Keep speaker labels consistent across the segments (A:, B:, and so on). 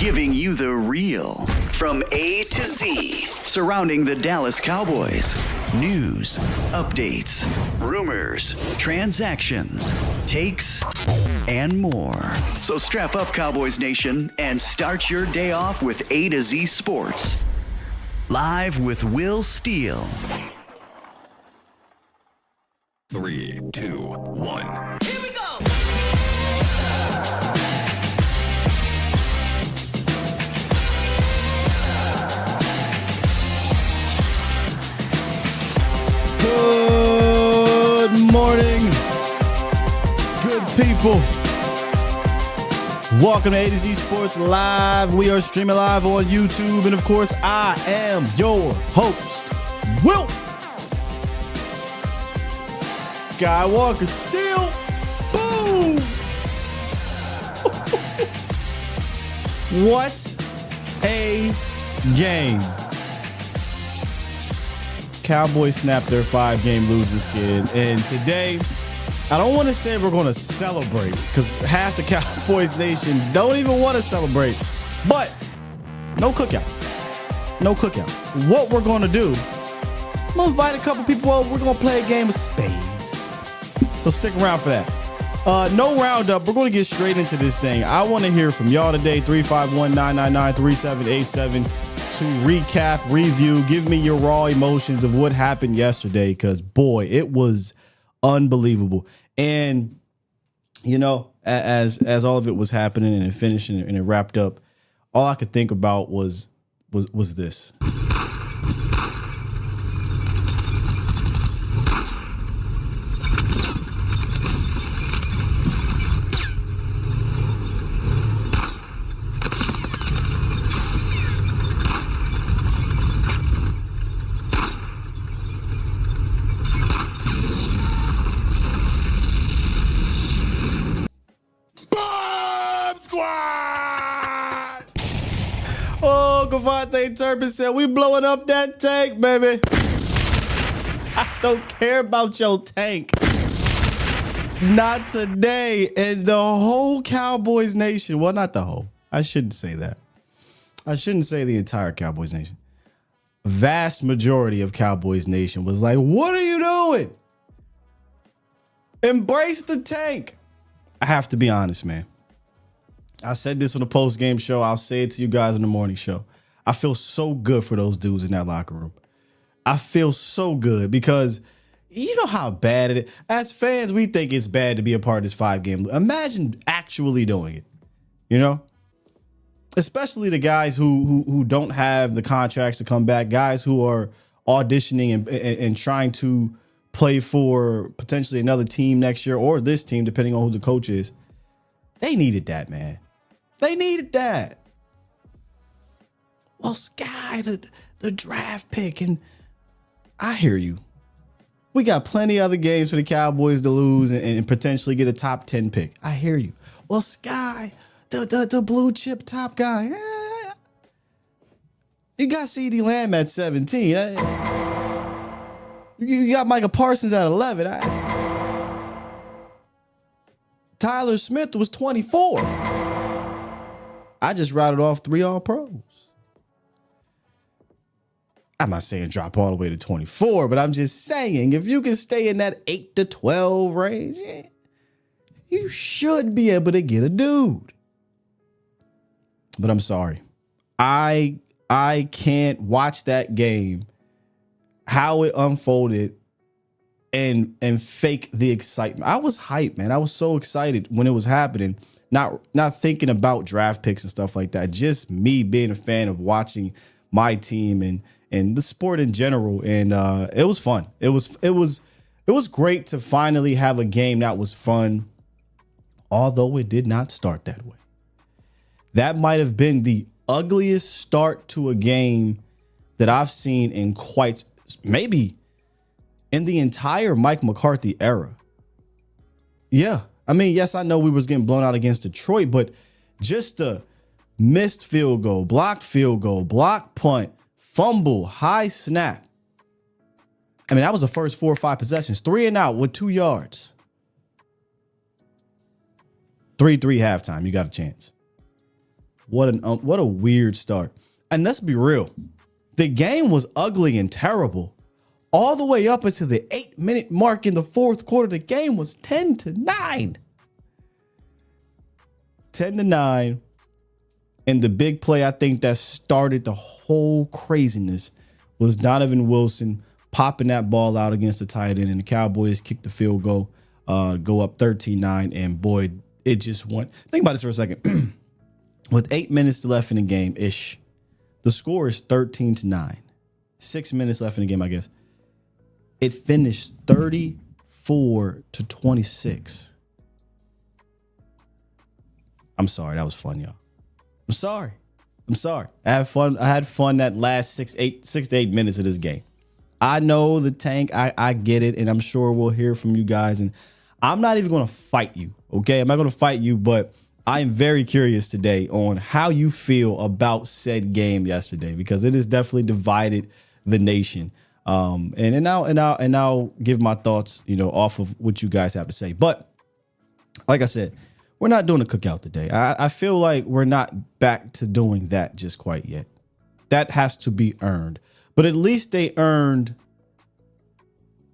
A: giving you the real from A to Z surrounding the Dallas Cowboys. News, updates, rumors, transactions, takes, and more. So strap up, Cowboys Nation, and start your day off with A to Z Sports. Live with Will Steele.
B: 3, 2, 1.
C: Here we go!
D: Good morning, good people. Welcome to A to Z Sports Live. We are streaming live on YouTube. And of course, I am your host, Will Skywalker. Still, boom! What a game. Cowboys snapped their 5-game losing skid. And today, I don't want to say we're going to celebrate because half the Cowboys Nation don't even want to celebrate. But no cookout. No cookout. What we're going to do, I'm going to invite a couple people over. We're going to play a game of spades. So stick around for that. No roundup. We're going to get straight into this thing. I want to hear from y'all today. 351-999-3787 to recap, review, give me your raw emotions of what happened yesterday, because boy, it was unbelievable. And you know, as all of it was happening and it finished and it wrapped up, all I could think about was this. Oh, Kavante Turpin said, we blowing up that tank, baby. I don't care about your tank. Not today. And the whole Cowboys Nation, well, not the whole. I shouldn't say that. I shouldn't say the entire Cowboys Nation. Vast majority of Cowboys Nation was like, what are you doing? Embrace the tank. I have to be honest, man. I said this on the post-game show. I'll say it to you guys in the morning show. I feel so good for those dudes in that locker room. I feel so good because you know how bad it is. As fans, we think it's bad to be a part of this 5-game. Imagine actually doing it, you know? Especially the guys who don't have the contracts to come back, guys who are auditioning and trying to play for potentially another team next year or this team, depending on who the coach is. They needed that, man. They needed that. Well, Sky, the draft pick, and I hear you. We got plenty other games for the Cowboys to lose and potentially get a top 10 pick. I hear you. Well, Sky, the blue chip top guy. You got CeeDee Lamb at 17. You got Micah Parsons at 11. Tyler Smith was 24. I just routed off 3 All-Pros. I'm not saying drop all the way to 24, but I'm just saying if you can stay in that 8 to 12 range, you should be able to get a dude. But I'm sorry. I can't watch that game, how it unfolded, and fake the excitement. I was hyped, man. I was so excited when it was happening. Not thinking about draft picks and stuff like that. Just me being a fan of watching my team and the sport in general. And it was fun. It was great to finally have a game that was fun, although it did not start that way. That might have been the ugliest start to a game that I've seen in maybe in the entire Mike McCarthy era. Yeah. I mean, yes, I know we was getting blown out against Detroit, but just the missed field goal, blocked punt, fumble, high snap. I mean, that was the first 4 or 5 possessions. 3 and out with 2 yards. 3-3 halftime. You got a chance. what a weird start. And let's be real. The game was ugly and terrible. All the way up until the 8-minute mark in the fourth quarter, the game was 10-9. 10-9. And the big play, I think, that started the whole craziness was Donovan Wilson popping that ball out against the tight end, and the Cowboys kicked the field goal, go up 13-9, and boy, it just went. Think about this for a second. With 8 minutes left in the game-ish, the score is 13-9. 6 minutes left in the game, I guess. It finished 34-26. I'm sorry, that was fun, y'all. I'm sorry. I had fun that last 6 to 8 minutes of this game. I know the tank. I get it, and I'm sure we'll hear from you guys. And I'm not even going to fight you, okay? I'm not going to fight you, but I am very curious today on how you feel about said game yesterday, because it has definitely divided the nation. And I'll give my thoughts, off of what you guys have to say. But like I said, we're not doing a cookout today. I feel like we're not back to doing that just quite yet. That has to be earned. But at least they earned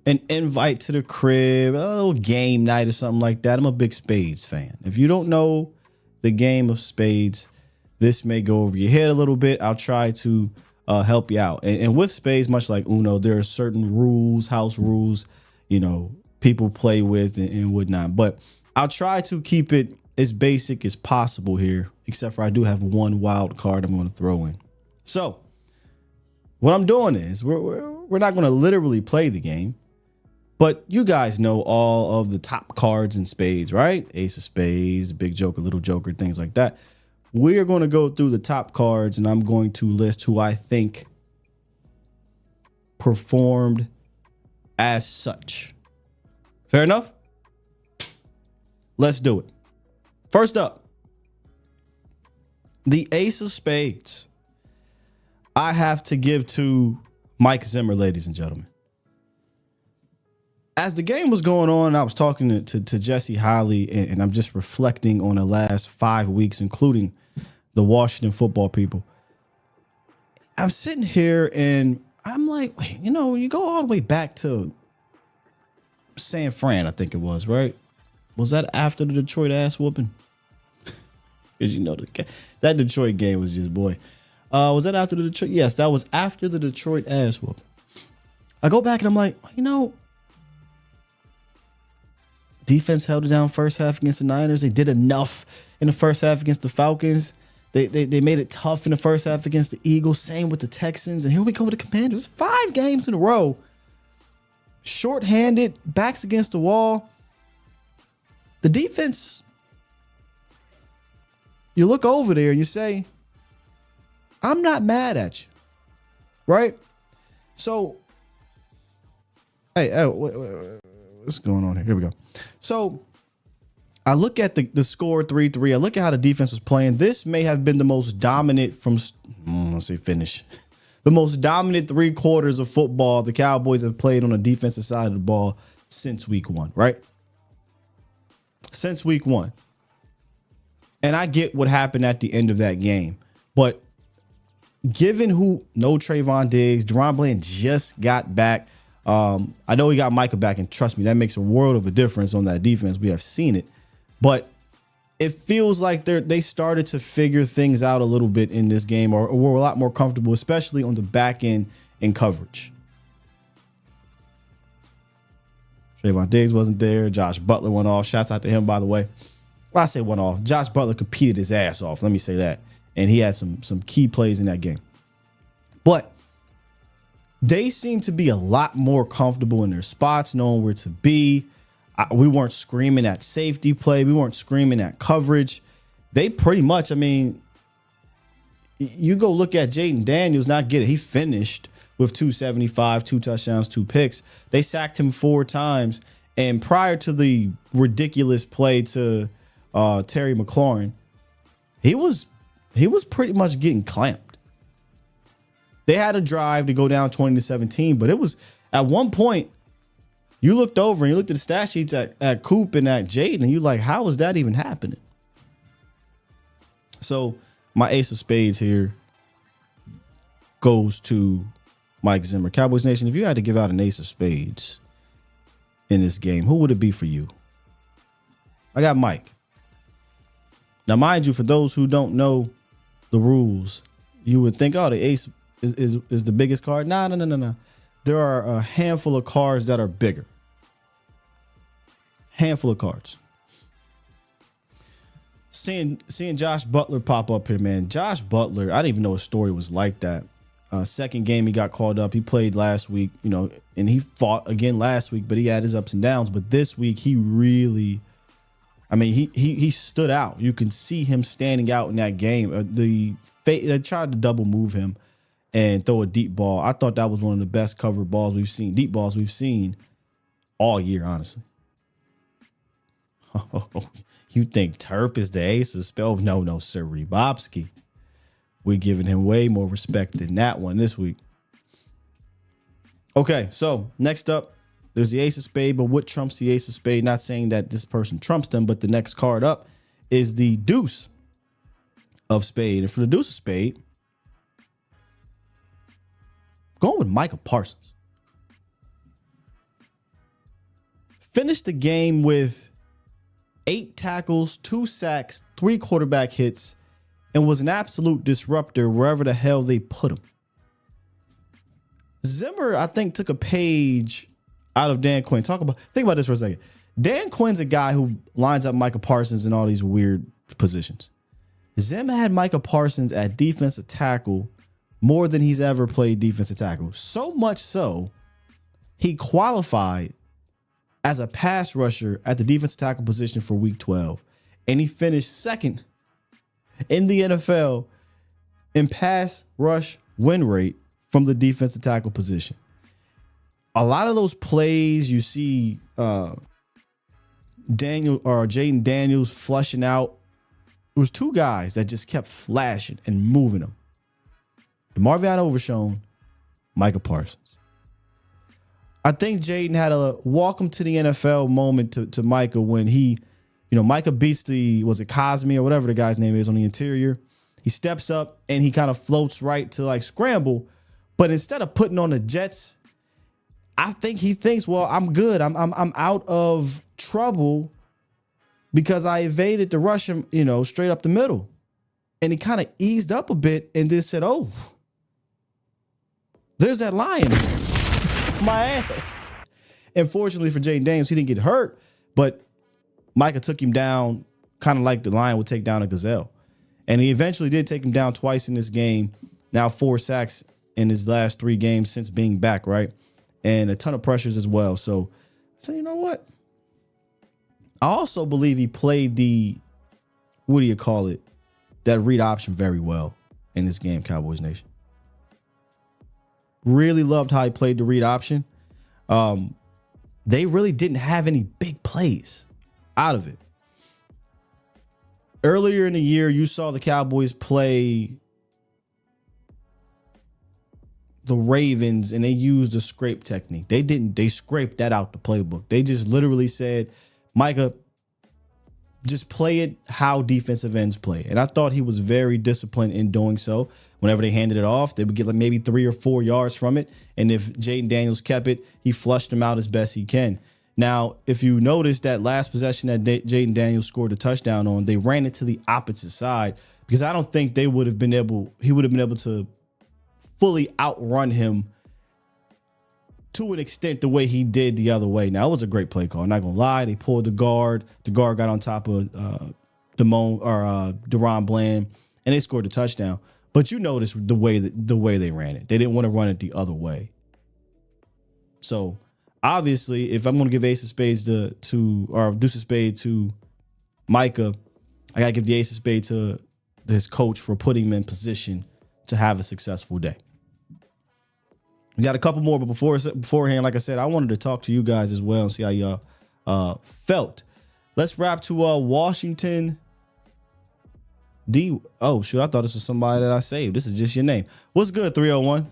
D: an invite to the crib, a little game night or something like that. I'm a big spades fan. If you don't know the game of spades, this may go over your head a little bit. I'll try to help you out. And with spades, much like Uno, there are certain rules, house rules, people play with and whatnot. But I'll try to keep it as basic as possible here, except for I do have one wild card I'm going to throw in. So what I'm doing is we're not going to literally play the game, but you guys know all of the top cards in spades, right? Ace of spades, big joker, little joker, things like that. We are going to go through the top cards, and I'm going to list who I think performed as such. Fair enough? Let's do it. First up, the ace of spades. I have to give to Mike Zimmer, ladies and gentlemen. As the game was going on, I was talking to Jesse Holly, and I'm just reflecting on the last 5 weeks, including the Washington football people. I'm sitting here and I'm like, wait, you go all the way back to San Fran, I think it was, right? Was that after the Detroit ass whooping? Because that Detroit game was just, boy. Was that after the Detroit? Yes, that was after the Detroit ass whooping. I go back and I'm like, defense held it down first half against the Niners. They did enough in the first half against the Falcons. They made it tough in the first half against the Eagles. Same with the Texans. And here we go with the Commanders. 5 games in a row. Shorthanded, backs against the wall. The defense, you look over there and you say, I'm not mad at you. Right? So, hey, what's going on here? Here we go. So, I look at the score 3-3. I look at how the defense was playing. This may have been the most dominant the most dominant 3 quarters of football the Cowboys have played on the defensive side of the ball since week 1, right? Since week 1. And I get what happened at the end of that game. But given no Trayvon Diggs, Deron Bland just got back. I know he got Micah back, and trust me, that makes a world of a difference on that defense. We have seen it. But it feels like they started to figure things out a little bit in this game, or were a lot more comfortable, especially on the back end in coverage. Trayvon Diggs wasn't there. Josh Butler went off. Shouts out to him, by the way. Well, I say went off. Josh Butler competed his ass off. Let me say that. And he had some key plays in that game. But they seem to be a lot more comfortable in their spots, knowing where to be. We weren't screaming at safety play. We weren't screaming at coverage. They pretty much, you go look at Jaden Daniels, not get it. He finished with 275, 2 touchdowns, 2 picks. They sacked him 4 times. And prior to the ridiculous play to Terry McLaurin, he was pretty much getting clamped. They had a drive to go down 20-17, but it was at one point, you looked over and you looked at the stat sheets at Coop and at Jaden, and you're like, how is that even happening? So my ace of spades here goes to Mike Zimmer. Cowboys Nation, if you had to give out an ace of spades in this game, who would it be for you? I got Mike. Now, mind you, for those who don't know the rules, you would think, oh, the ace is the biggest card. No. There are a handful of cards that are bigger. Handful of cards. Seeing Josh Butler pop up here, man. Josh Butler, I didn't even know his story was like that. Second game he got called up. He played last week, and he fought again last week, but he had his ups and downs. But this week he really, he stood out. You can see him standing out in that game. They tried to double move him and throw a deep ball. I thought that was one of the best covered balls we've seen, deep balls we've seen all year, honestly. You think Turp is the ace of spell? No, Sir Rebobski. We're giving him way more respect than that one this week. Okay, so next up, there's the ace of spade, but what trumps the ace of spade? Not saying that this person trumps them, but the next card up is the deuce of spade. And for the deuce of spade, going with Micah Parsons. Finished the game with 8 tackles, 2 sacks, 3 quarterback hits, and was an absolute disruptor wherever the hell they put him. Zimmer, I think, took a page out of Dan Quinn. Think about this for a second. Dan Quinn's a guy who lines up Micah Parsons in all these weird positions. Zim had Micah Parsons at defensive tackle more than he's ever played defensive tackle. So much so, he qualified as a pass rusher at the defensive tackle position for week 12. And he finished second in the NFL in pass rush win rate from the defensive tackle position. A lot of those plays you see Jaden Daniels flushing out. It was 2 guys that just kept flashing and moving them. DeMarvion Overshown, Micah Parsons. I think Jaden had a welcome to the NFL moment to Micah when he, Micah beats was it Cosme or whatever the guy's name is on the interior. He steps up and he kind of floats right to like scramble. But instead of putting on the Jets, I think he thinks, well, I'm good. I'm out of trouble because I evaded the rush him, straight up the middle. And he kind of eased up a bit and then said, oh, there's that lion. My ass. And fortunately for Jaden Daniels, he didn't get hurt, but Micah took him down kind of like the lion would take down a gazelle. And he eventually did take him down twice in this game. Now 4 sacks in his last 3 games since being back, right? And a ton of pressures as well. So you know what? I also believe he played that read option very well in this game, Cowboys Nation. Really loved how he played the read option. They really didn't have any big plays out of it. Earlier in the year, you saw the Cowboys play the Ravens and they used the scrape technique. They scraped that out the playbook. They just literally said, Micah, just play it how defensive ends play. And I thought he was very disciplined in doing so. Whenever they handed it off, they would get like maybe 3 or 4 yards from it. And if Jaden Daniels kept it, he flushed him out as best he can. Now, if you notice that last possession that Jaden Daniels scored a touchdown on, they ran it to the opposite side because I don't think he would have been able to fully outrun him to an extent the way he did the other way. Now, it was a great play call. I'm not going to lie. They pulled the guard. The guard got on top of Deron Bland, and they scored a touchdown. But you notice the way they ran it. They didn't want to run it the other way. So, obviously, if I'm going to give Ace of Spades or Deuce of Spades to Micah, I got to give the Ace of Spades to his coach for putting him in position to have a successful day. We got a couple more, but beforehand, like I said, I wanted to talk to you guys as well and see how y'all felt. Let's wrap to Washington D. Oh, shoot, I thought this was somebody that I saved. This is just your name. What's good, 301?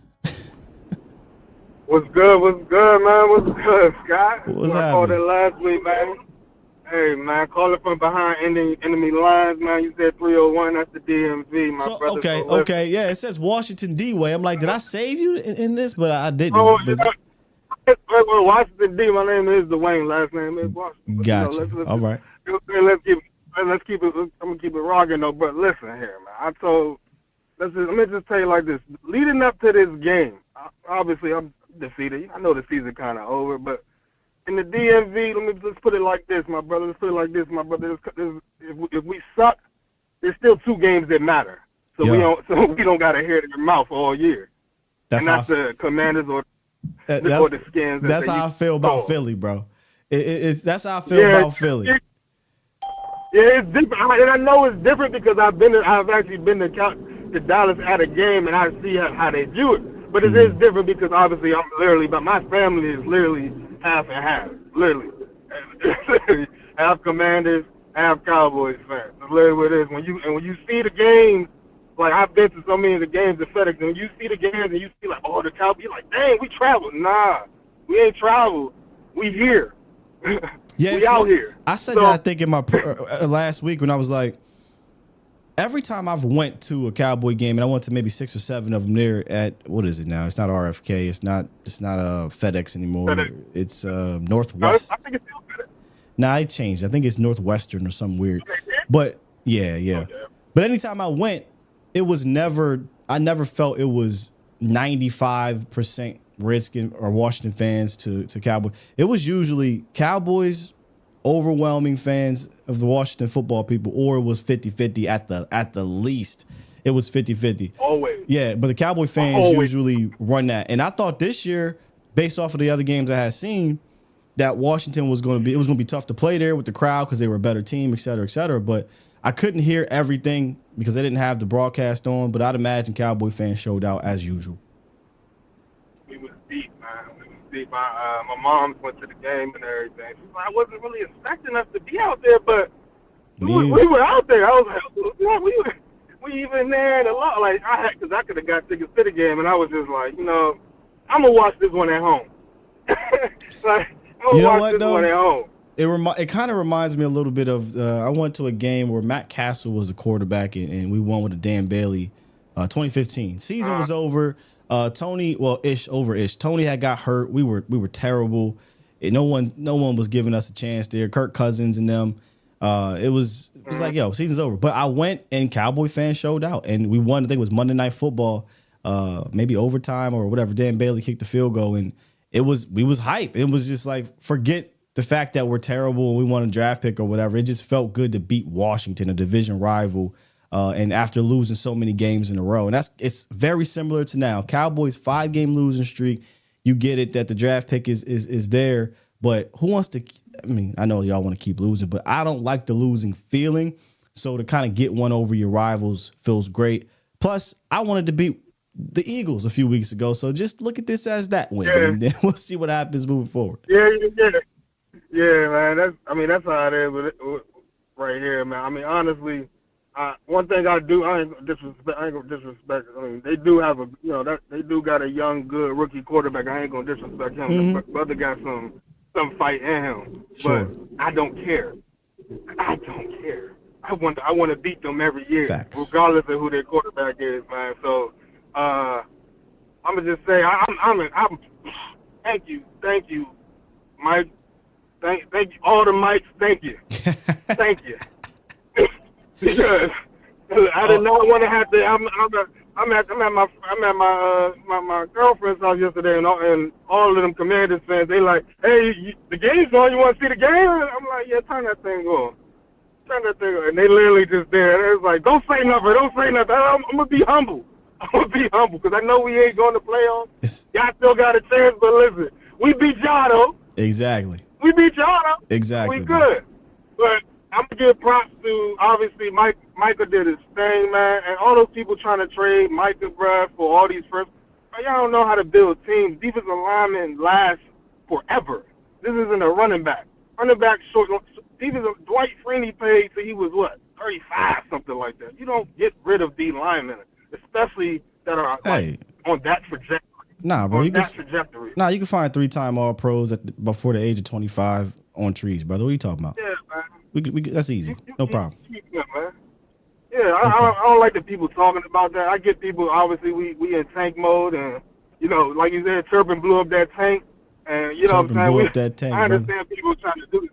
C: What's good, man? What's good, Scott?
D: What's
C: I
D: happening?
C: called it last week, man. Hey, man, calling from behind enemy lines, man. You said 301. That's the DMV, my
D: So
C: brother.
D: okay, yeah. It says Washington D way. I'm like, did I save you in this? But I didn't.
C: Oh,
D: But,
C: well, Washington D. My name is Dwayne. Last name is Washington. But,
D: gotcha. All right.
C: Let's keep it. I'm gonna keep it rocking though. But listen here, man. Let me just tell you like this. Leading up to this game, obviously I'm defeated. I know the season kind of over, but in the DMV, let's put it like this, my brother. If we suck, there's still 2 games that matter. So we don't gotta hear it in your mouth all year. That's the Commanders or the Skins.
D: That's how I feel about Philly, bro. That's how I feel about Philly.
C: Yeah, it's different, and I know it's different because I've actually been to Dallas at a game, and I see how they view it. But it is different because obviously but my family is literally half and half, literally. Half Commanders, half Cowboys fans. That's literally what it is. When you see the games, like I've been to so many of the games at FedEx, and when you see the games and you see like, oh, the Cowboys, you're like, dang, we traveled. Nah, we ain't traveled. We here.
D: Yeah,
C: we out here.
D: I said that I think in my last week when I was like, every time I've went to a Cowboy game, and I went to maybe 6 or 7 of them there at, what is it now? It's not RFK. It's not FedEx anymore. FedEx. It's Northwest.
C: I think it's still FedEx.
D: Nah, it changed. I think it's Northwestern or something weird. But yeah. Okay. But anytime I went, I never felt it was 95% Redskin or Washington fans to Cowboys. It was usually Cowboys, overwhelming fans of the Washington football people, or it was 50-50 at the least. It was 50-50.
C: Always.
D: Yeah, but the Cowboy fans usually run that. And I thought this year, based off of the other games I had seen, that Washington was going to be tough to play there with the crowd because they were a better team, et cetera, et cetera. But I couldn't hear everything because they didn't have the broadcast on, but I'd imagine Cowboy fans showed out as usual.
C: We was deep, man. We was deep. My mom went to the game and everything. She was like, I wasn't really expecting us to be out there, but we were out there. I was like, yeah, we even there and a lot. Like, because I could have got tickets to the game, and I was just like, I'm going to watch this one at home. Like, I'm going to watch this one at home.
D: It kind of reminds me a little bit of I went to a game where Matt Castle was the quarterback and we won with a Dan Bailey 2015. Season was over. Tony had got hurt. We were terrible. No one was giving us a chance there. Kirk Cousins and them. It was like, yo, season's over. But I went and Cowboy fans showed out and we won. I think it was Monday Night Football, maybe overtime or whatever. Dan Bailey kicked the field goal and we was hype. It was just like, forget the fact that we're terrible and we want a draft pick or whatever. It just felt good to beat Washington, a division rival, and after losing so many games in a row. And it's very similar to now. Cowboys 5-game losing streak. You get it that the draft pick is there, but who wants to? I mean, I know y'all want to keep losing, but I don't like the losing feeling. So to kind of get one over your rivals feels great. Plus, I wanted to beat the Eagles a few weeks ago, so just look at this as that win, and then we'll see what happens moving forward.
C: Yeah, man. That's how it is right here, man. I mean, honestly, one thing I ain't gonna disrespect. I mean, they do have they do got a young, good rookie quarterback. I ain't gonna disrespect him. Mm-hmm. The brother got some fight in him,
D: sure.
C: But I don't care. I want to beat them every year,
D: Facts.
C: Regardless of who their quarterback is, man. So, I'm gonna just say, I'm. Thank you, Mike. Thank you, all the mics. Thank you, thank you. Because I did not want to have to. I'm at my girlfriend's house yesterday, and all of them Commanders fans. They like, hey, the game's on. You want to see the game? And I'm like, yeah, turn that thing on. And they literally just there. And it was like, don't say nothing. I'm gonna be humble. Because I know we ain't going to playoffs. Y'all still got a chance, but listen, we beat y'all though.
D: Exactly.
C: We beat y'all though.
D: Exactly.
C: We good. But I'm gonna give props to obviously Micah did his thing, man, and all those people trying to trade Micah, bruh, for all these first. Y'all don't know how to build teams. Defensive linemen last forever. This isn't a running back. Running back short. Dwight Freeney paid till he was what, 35, something like that. You don't get rid of D linemen, especially that are on that trajectory.
D: Nah, bro.
C: Trajectory.
D: Nah, you can find 3-time All-Pros before the age of 25. on trees, brother. What are you talking about?
C: Yeah, man.
D: That's easy. No problem.
C: Yeah, man. Yeah, I don't like the people talking about that. I get people, obviously, we in tank mode, and, you know, like you said, Turpin blew up that tank, and, you know what
D: Turpin
C: I'm saying?
D: blew up that tank,
C: I
D: brother.
C: understand people trying to do it.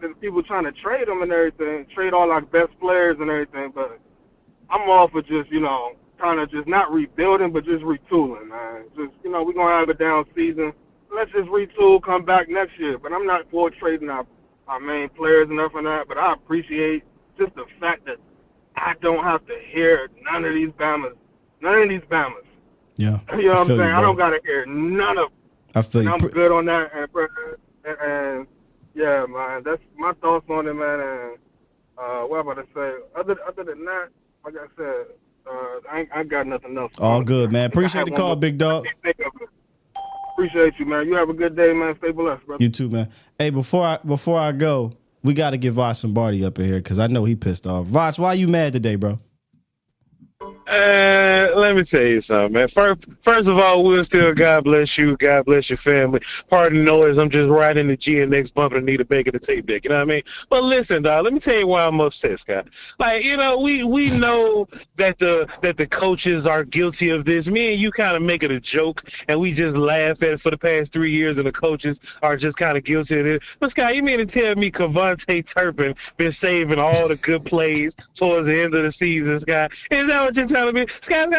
C: And people trying to trade them and everything, trade all our best players and everything, but I'm all for just, you know, kind of just not rebuilding, but just retooling, man. Just, you know, we're going to have a down season. Let's just retool, come back next year. But I'm not for trading our main players and nothing like that, but I appreciate just the fact that I don't have to hear none of these Bamas.
D: Yeah.
C: You know what I'm saying?
D: You,
C: I don't got to hear none of them.
D: I feel you.
C: I'm good on that. And yeah, man, that's my thoughts on it, man. And what am I about to say? Other than that, like I said, I got nothing else.
D: All good, man. Appreciate the call, big dog.
C: Appreciate you, man. You have a good day, man. Stay blessed, brother.
D: You too, man. Hey, before I go, we got to get Voch Lombardi up in here because I know he pissed off. Voch, why you mad today, bro?
E: Let me tell you something, man. First of all, Will Still, God bless you. God bless your family. Pardon the noise. I'm just riding the GNX bumping Anita Baker the tape deck. You know what I mean? But listen, dog, let me tell you why I'm upset, Scott. Like, you know, we know that the coaches are guilty of this. Me and you kind of make it a joke, and we just laugh at it for the past 3 years, and the coaches are just kind of guilty of it. But, Scott, you mean to tell me Kavante Turpin been saving all the good plays towards the end of the season, Scott? Is that what you're telling me? Scott,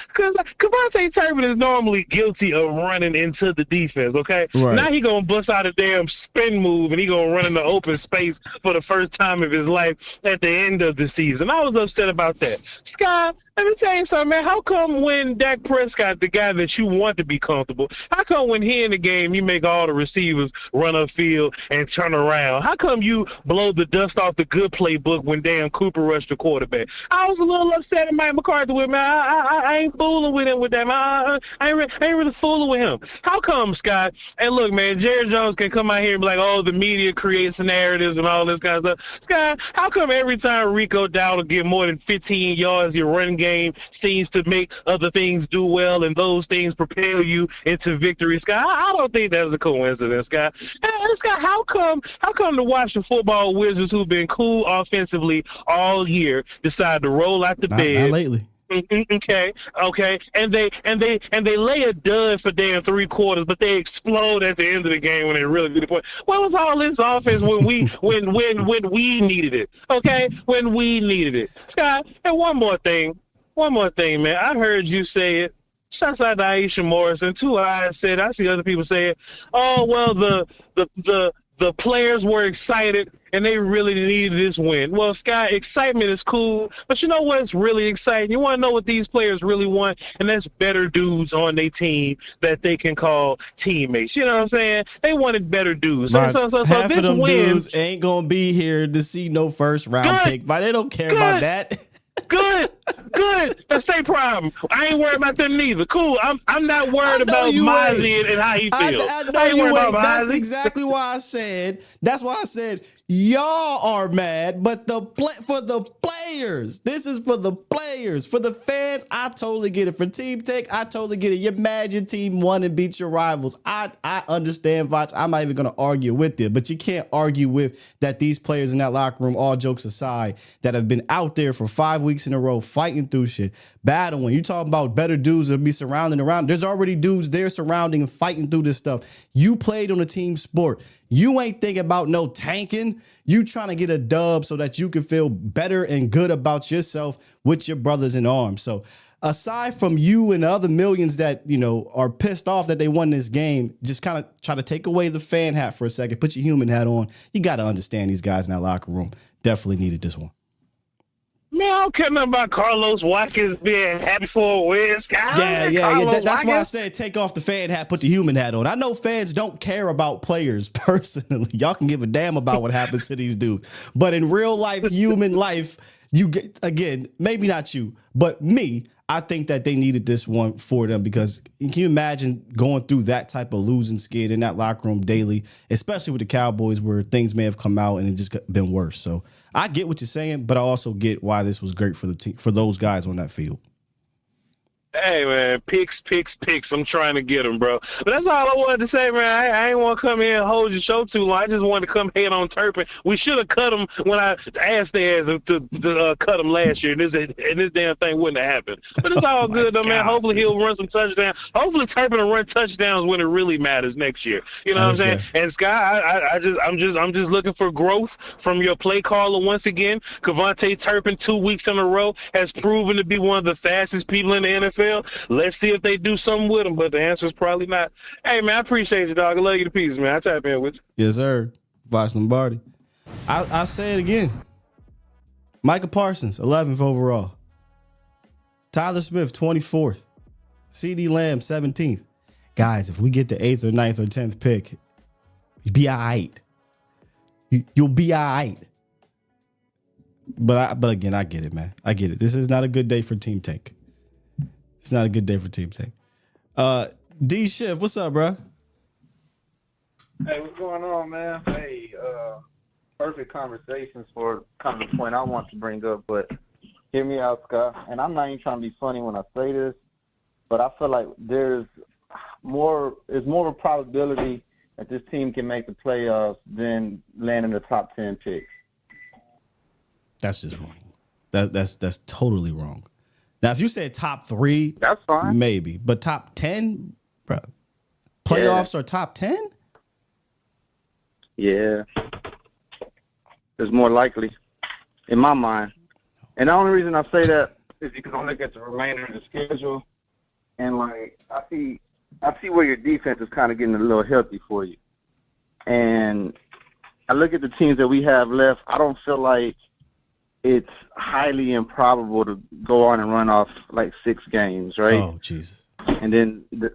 E: because Kavante Turpin is normally guilty of running into the defense, okay?
D: Right.
E: Now he going to bust out a damn spin move, and he going to run into open space for the first time of his life at the end of the season. I was upset about that. Scott, let me tell you something, man. How come when Dak Prescott, the guy that you want to be comfortable, how come when he in the game, you make all the receivers run upfield and turn around? How come you blow the dust off the good playbook when Dan Cooper rushed the quarterback? I was a little upset at Mike McCarthy with me. I ain't fooling with him with that, man. I ain't really fooling with him. How come, Scott? And look, man, Jerry Jones can come out here and be like, oh, the media creates narratives and all this kind of stuff. Scott, how come every time Rico Dowdle get more than 15 yards, your running game seems to make other things do well, and those things propel you into victory, Scott? I don't think that's a coincidence, Scott. And Scott, how come the Washington football Wizards, who've been cool offensively all year, decide to roll out the bed?
D: Not lately.
E: Okay, and they lay a dud for damn 3 quarters, but they explode at the end of the game when they really do the point. What was all this offense when we when we needed it? Okay, when we needed it, Scott. And one more thing, man. I heard you say it. Shouts out to Aisha Morrison. Too. I said. I see other people say it. Oh well, the players were excited and they really needed this win. Well, Scott, excitement is cool, but you know what's really exciting? You want to know what these players really want, and that's better dudes on their team that they can call teammates. You know what I'm saying? They wanted better dudes.
D: Half
E: So
D: of them dudes ain't going to be here to see no first-round pick. But they don't care about that.
E: Good. That's their problem. I ain't worried about them neither. Cool. I'm not worried about Mozzie and how he feels.
D: I know you ain't. That's exactly why I said. That's why I said y'all are mad. But for the players, this is for the players. For the fans, I totally get it. For Team Take, I totally get it. You're mad your team won and beat your rivals. I understand, Voch. I'm not even gonna argue with it. But you can't argue with that. These players in that locker room, all jokes aside, that have been out there for 5 weeks in a row, fighting through shit, battling. You talking about better dudes that be surrounding around. There's already dudes there surrounding and fighting through this stuff. You played on a team sport. You ain't thinking about no tanking. You trying to get a dub so that you can feel better and good about yourself with your brothers in arms. So aside from you and the other millions that, you know, are pissed off that they won this game, just kind of try to take away the fan hat for a second, put your human hat on. You got to understand these guys in that locker room definitely needed this one.
E: Man, I don't care nothing about Carlos Watkins being happy for a win.
D: Yeah. That's why I said take off the fan hat, put the human hat on. I know fans don't care about players personally. Y'all can give a damn about what happens to these dudes. But in real life, human life, you get, again, maybe not you, but me, I think that they needed this one for them because can you imagine going through that type of losing skid in that locker room daily, especially with the Cowboys where things may have come out and it just been worse. So I get what you're saying, but I also get why this was great for the team, for those guys on that field.
E: Hey, man, picks. I'm trying to get them, bro. But that's all I wanted to say, man. I ain't want to come here and hold your show too long. I just wanted to come head on Turpin. We should have cut him when I asked their ass to cut him last year, and this damn thing wouldn't have happened. But it's all good, though, man. Hopefully he'll run some touchdowns. Hopefully Turpin will run touchdowns when it really matters next year. You know what I'm saying? And Sky, I'm just looking for growth from your play caller once again. Kavante Turpin, 2 weeks in a row, has proven to be one of the fastest people in the NFL. Let's see if they do something with him, but the answer is probably not. Hey, man, I appreciate you, dog. I love you to pieces, man. I tap in with you.
D: Yes, sir. Voch Lombardi. I say it again. Micah Parsons, 11th overall. Tyler Smith, 24th. CeeDee Lamb, 17th. Guys, if we get the 8th or 9th or 10th pick, you'll be all right. You'll be all right. But again, I get it, man. I get it. This is not a good day for Team Tank. It's not a good day for Team Tank. D Shift, what's up, bro?
F: Hey, what's going on, man? Hey, perfect conversations for kind of the point I want to bring up, but hear me out, Scott. And I'm not even trying to be funny when I say this, but I feel like there's more of a probability that this team can make the playoffs than landing the top 10 picks.
D: That's just wrong. That's totally wrong. Now, if you said top 3,
F: that's fine.
D: Maybe. But top 10, bro, playoffs are top 10?
F: Yeah. It's more likely, in my mind. And the only reason I say that is because I look at the remainder of the schedule, and, like, I see where your defense is kind of getting a little healthy for you. And I look at the teams that we have left, I don't feel like it's highly improbable to go on and run off like 6 games, right?
D: Oh, Jesus.
F: And then, and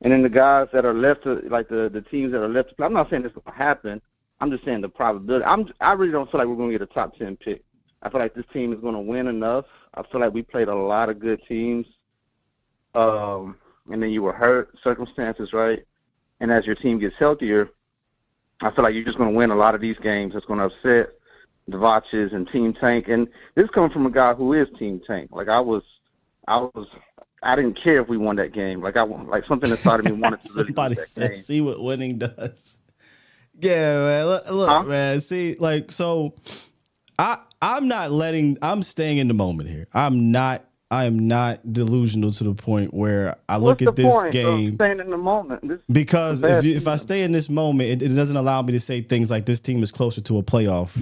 F: then the guys that are left, like the teams that are left to play, I'm not saying this will happen. I'm just saying the probability. I really don't feel like we're going to get a top 10 pick. I feel like this team is going to win enough. I feel like we played a lot of good teams. And then you were hurt, circumstances, right? And as your team gets healthier, I feel like you're just going to win a lot of these games. That's going to upset the Voches and Team Tank. And this is coming from a guy who is Team Tank. Like I didn't care if we won that game. Like something inside of me wanted to really
D: Somebody
F: win that
D: said,
F: game.
D: see what winning does. Yeah, man. Look, man. See, like, so I'm staying in the moment here. I am not delusional to the point where I look at this game.
F: Staying in the moment.
D: Because if I stay in this moment, it doesn't allow me to say things like this team is closer to a playoff,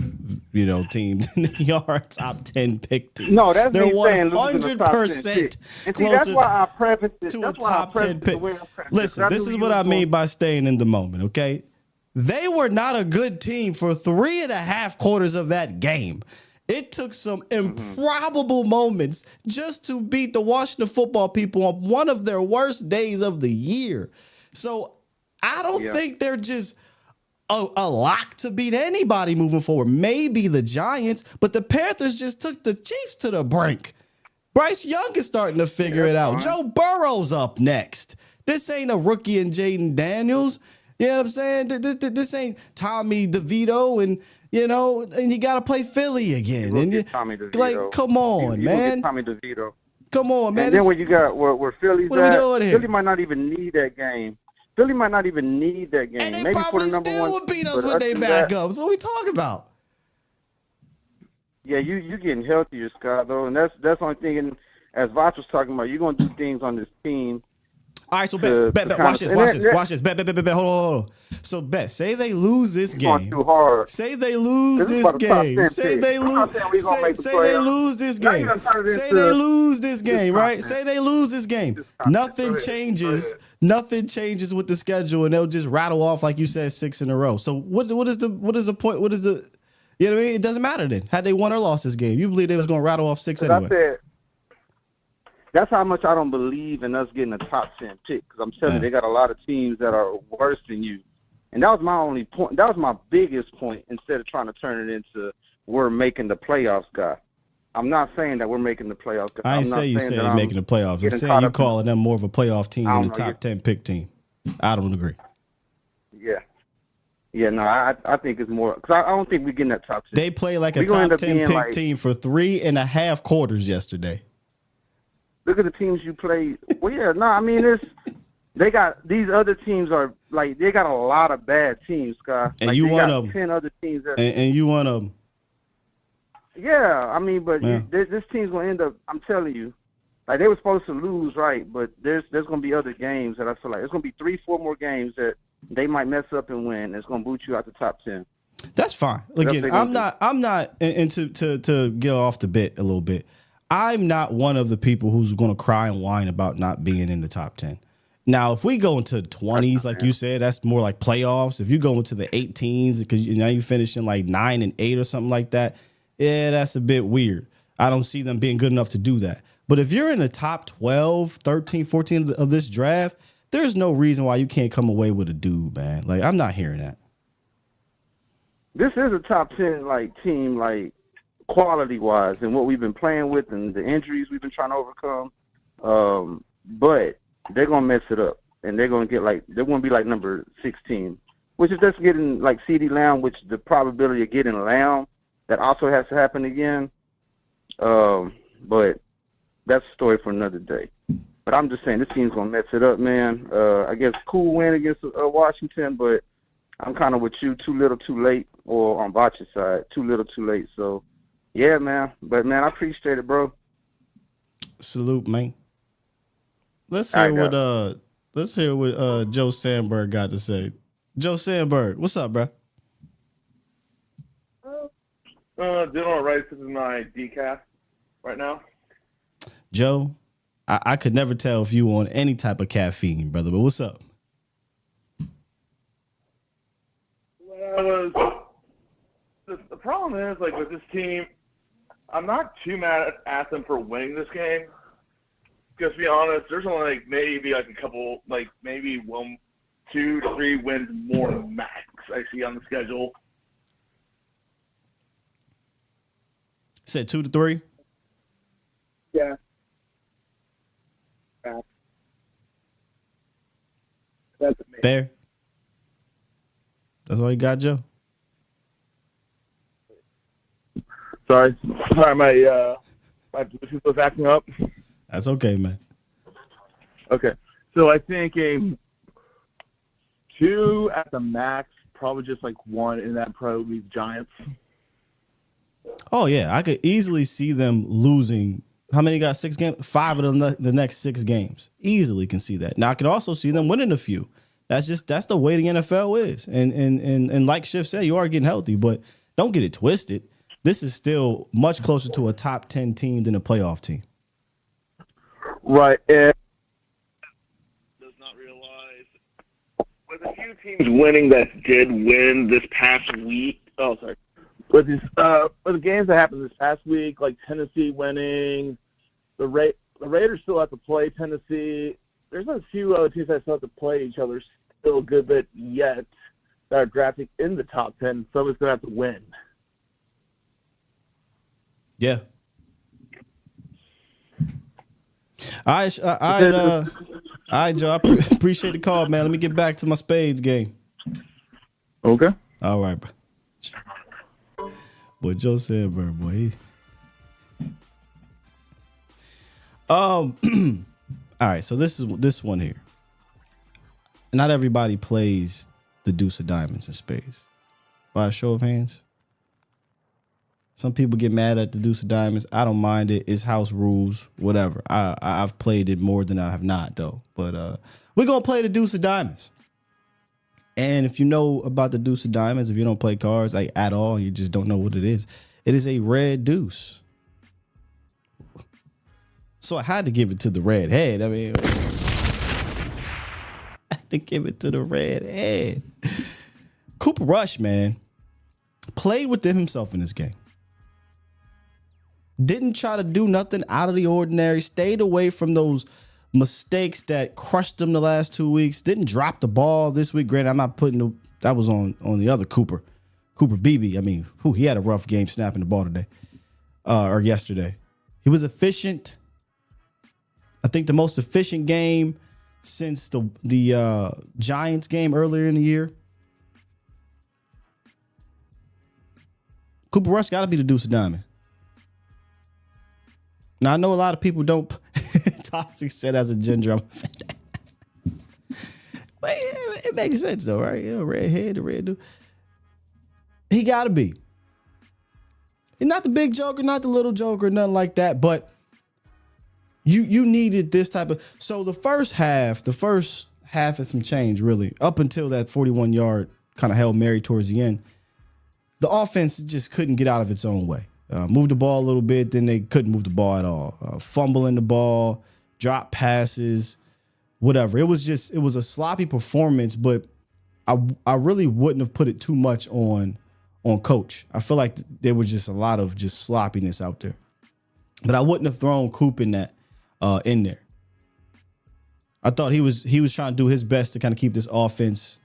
D: team than they are a top 10 pick team.
F: No, that's
D: they're
F: me saying losing the top 10
D: 100%
F: pick. And see,
D: closer
F: that's why I prefaced it.
D: to a
F: That's why I
D: top 10
F: prefaced
D: pick.
F: the way I prefaced it.
D: Listen, this is what I mean by staying in the moment, okay? They were not a good team for 3.5 quarters of that game. It took some improbable moments just to beat the Washington football people on one of their worst days of the year. So I don't think they're just a lock to beat anybody moving forward. Maybe the Giants, but the Panthers just took the Chiefs to the brink. Bryce Young is starting to figure it out. Joe Burrow's up next. This ain't a rookie in Jaden Daniels. You know what I'm saying? This ain't Tommy DeVito, and and you got to play Philly again. And
F: Tommy DeVito.
D: Like, come on, man.
F: Tommy DeVito.
D: Come on, man.
F: And then when you got where Philly's
D: what are we doing here?
F: Philly might not even need that game.
D: And they
F: maybe
D: probably
F: for the number
D: still
F: one
D: would beat
F: seed,
D: us
F: but
D: when they
F: other than
D: back
F: that,
D: up. So what we talking about?
F: Yeah, you getting healthier, Scott, though, and that's the only thing. And as Voch was talking about, you're gonna do things on this team.
D: All right, so bet. Watch this. Bet. Hold on. So bet. Say they lose this game.
F: Too hard.
D: Say they lose this game. Say they lose. Say they lose this game. Say they lose this game. Right? Say they lose this game. Nothing changes. Nothing changes with the schedule, and they'll just rattle off like you said 6 in a row. So what is the point? What is the you know what I mean? It doesn't matter then. Had they won or lost this game, you believe they was going to rattle off 6 anyway.
F: That's how much I don't believe in us getting a top 10 pick, because I'm telling you, they got a lot of teams that are worse than you. And that was my only point. That was my biggest point, instead of trying to turn it into we're making the playoffs, guy. I'm not saying that we're making the playoffs.
D: I ain't say you said making the playoffs. I'm saying you calling them more of a playoff team than a top 10 pick team. I don't agree.
F: Yeah. Yeah, no, I think it's more, because I don't think we're getting that top 10.
D: They play like a top 10 pick team for 3.5 quarters yesterday.
F: Look at the teams you played. Well, yeah, no, I mean they got these other teams are like they got a lot of bad teams, Scott.
D: And
F: like,
D: you
F: they
D: one
F: got
D: of them.
F: 10 other teams that.
D: And you one of them.
F: Yeah, I mean, but
D: Yeah.
F: this team's gonna end up. I'm telling you, like they were supposed to lose, right? But there's gonna be other games that I feel like there's gonna be 3-4 more games that they might mess up and win. It's gonna boot you out the top 10.
D: That's fine. Again, I'm not, and to get off the bit a little bit, I'm not one of the people who's going to cry and whine about not being in the top 10. Now, if we go into 20s, like you said, that's more like playoffs. If you go into the 18s, because now you finish in like 9 and 8 or something like that, yeah, that's a bit weird. I don't see them being good enough to do that. But if you're in the top 12, 13, 14 of this draft, there's no reason why you can't come away with a dude, man. Like, I'm not hearing that.
F: This is a top 10 like team, like quality wise, and what we've been playing with, and the injuries we've been trying to overcome. But they're gonna mess it up, and they're gonna be like number 16, which is just getting like CeeDee Lamb, which the probability of getting Lamb that also has to happen again. But that's a story for another day. But I'm just saying this team's gonna mess it up, man. I guess cool win against Washington, but I'm kind of with you, too little, too late, or on Botch's side, too little, too late. So, yeah, man. But, man, I appreciate it, bro.
D: Salute, man. Let's hear what Joe Sandberg got to say. Joe Sandberg, what's up, bro?
G: Doing all right. This is my decaf right now.
D: Joe, I could never tell if you on any type of caffeine, brother, but what's up?
G: The problem is, like, with this team, I'm not too mad at them for winning this game. Because to be honest, there's only like maybe like a couple, like maybe 1, 2 to 3 wins more max I see on the schedule.
D: Said 2 to 3?
G: Yeah. That's amazing.
D: Fair. That's all you got, Joe?
G: Sorry, my Bluetooth was acting up.
D: That's okay, man.
G: Okay, so I think a 2 at the max, probably just like 1 in that pro league Giants.
D: Oh, yeah. I could easily see them losing. How many got 6 games? 5 of the next 6 games. Easily can see that. Now, I could also see them winning a few. That's the way the NFL is. And like Schiff said, you are getting healthy, but don't get it twisted. This is still much closer to a top 10 team than a playoff team.
G: Right. And does not realize with a few teams winning that did win this past week. Oh, sorry. With the games that happened this past week, like Tennessee winning, the Raiders still have to play Tennessee. There's a few other teams that still have to play each other still a good bit yet that are drafting in the top 10. Someone's going to have to win.
D: Yeah. All right, Joe. I appreciate the call, man. Let me get back to my spades game.
G: Okay.
D: All right, bro. Boy, Joe Sandberg, boy. All right, so this one here. Not everybody plays the deuce of diamonds in spades. By a show of hands. Some people get mad at the deuce of diamonds. I don't mind it. It's house rules, whatever. I've played it more than I have not, though. But we're going to play the deuce of diamonds. And if you know about the deuce of diamonds, if you don't play cards like at all, you just don't know what it is a red deuce. So I had to give it to the red head. I mean, I had to give it to the red head. Cooper Rush, man, played within himself in this game. Didn't try to do nothing out of the ordinary. Stayed away from those mistakes that crushed him the last 2 weeks. Didn't drop the ball this week. Granted, I'm not putting that was on the other Cooper Beebe. I mean, he had a rough game snapping the ball today or yesterday. He was efficient. I think the most efficient game since the Giants game earlier in the year. Cooper Rush got to be the deuce of diamond. Now, I know a lot of people don't Toxic said as a ginger, I'm offended. But it makes sense though, right? You know, redhead, the red dude. He gotta be. He's not the big joker, not the little joker, nothing like that. But you needed this type of. So the first half and some change, really, up until that 41-yard kind of Hail Mary towards the end, the offense just couldn't get out of its own way. Moved the ball a little bit, then they couldn't move the ball at all. Fumbling the ball, drop passes, whatever. It was a sloppy performance, but I really wouldn't have put it too much on coach. I feel like there was just a lot of just sloppiness out there. But I wouldn't have thrown Coop in that in there. I thought he was trying to do his best to kind of keep this offense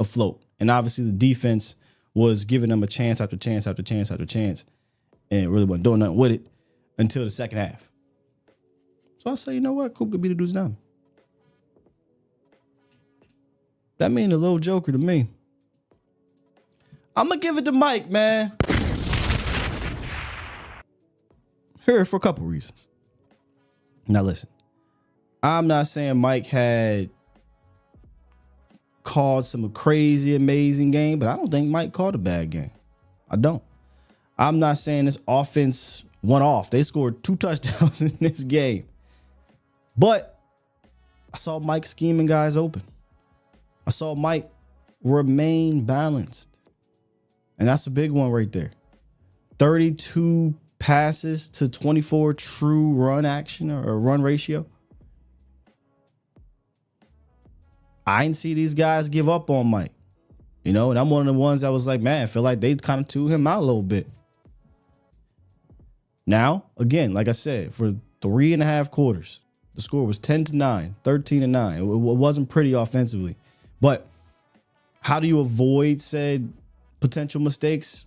D: afloat. And obviously the defense was giving them a chance after chance after chance after chance. And it really wasn't doing nothing with it until the second half. So I say, you know what? Coop could be the dude's done. That mean the little joker to me. I'm going to give it to Mike, man. Here for a couple reasons. Now listen, I'm not saying Mike had called some crazy, amazing game, but I don't think Mike called a bad game. I don't. I'm not saying this offense went off. They scored 2 touchdowns in this game. But I saw Mike scheming guys open. I saw Mike remain balanced. And that's a big one right there. 32 passes to 24 true run action or run ratio. I didn't see these guys give up on Mike. You know, and I'm one of the ones that was like, man, I feel like they kind of tuned him out a little bit. Now, again, like I said, for 3.5 quarters, the score was 10-9, 13-9. It wasn't pretty offensively. But how do you avoid said potential mistakes?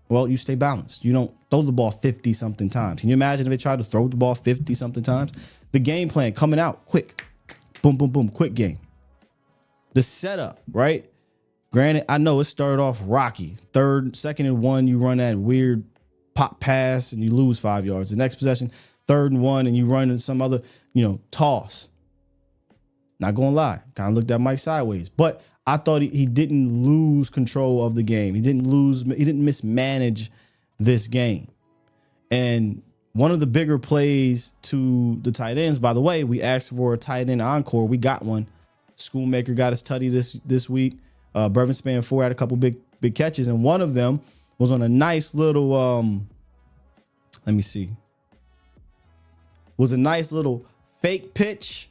D: Well, you stay balanced. You don't throw the ball 50-something times. Can you imagine if they tried to throw the ball 50-something times? The game plan coming out quick. Boom, boom, boom. Quick game. The setup, right? Granted, I know it started off rocky. 2nd and 1, you run that weird pop pass and you lose 5 yards. The next possession, 3rd and 1, and you run in some other, toss. Not gonna lie, kind of looked at Mike sideways. But I thought he didn't lose control of the game. He didn't mismanage this game. And one of the bigger plays to the tight ends, by the way, we asked for a tight end encore. We got one. Schoonmaker got his tutty this week. Brevin Span 4 had a couple big catches, and one of them was on a nice little let me see. Was a nice little fake pitch.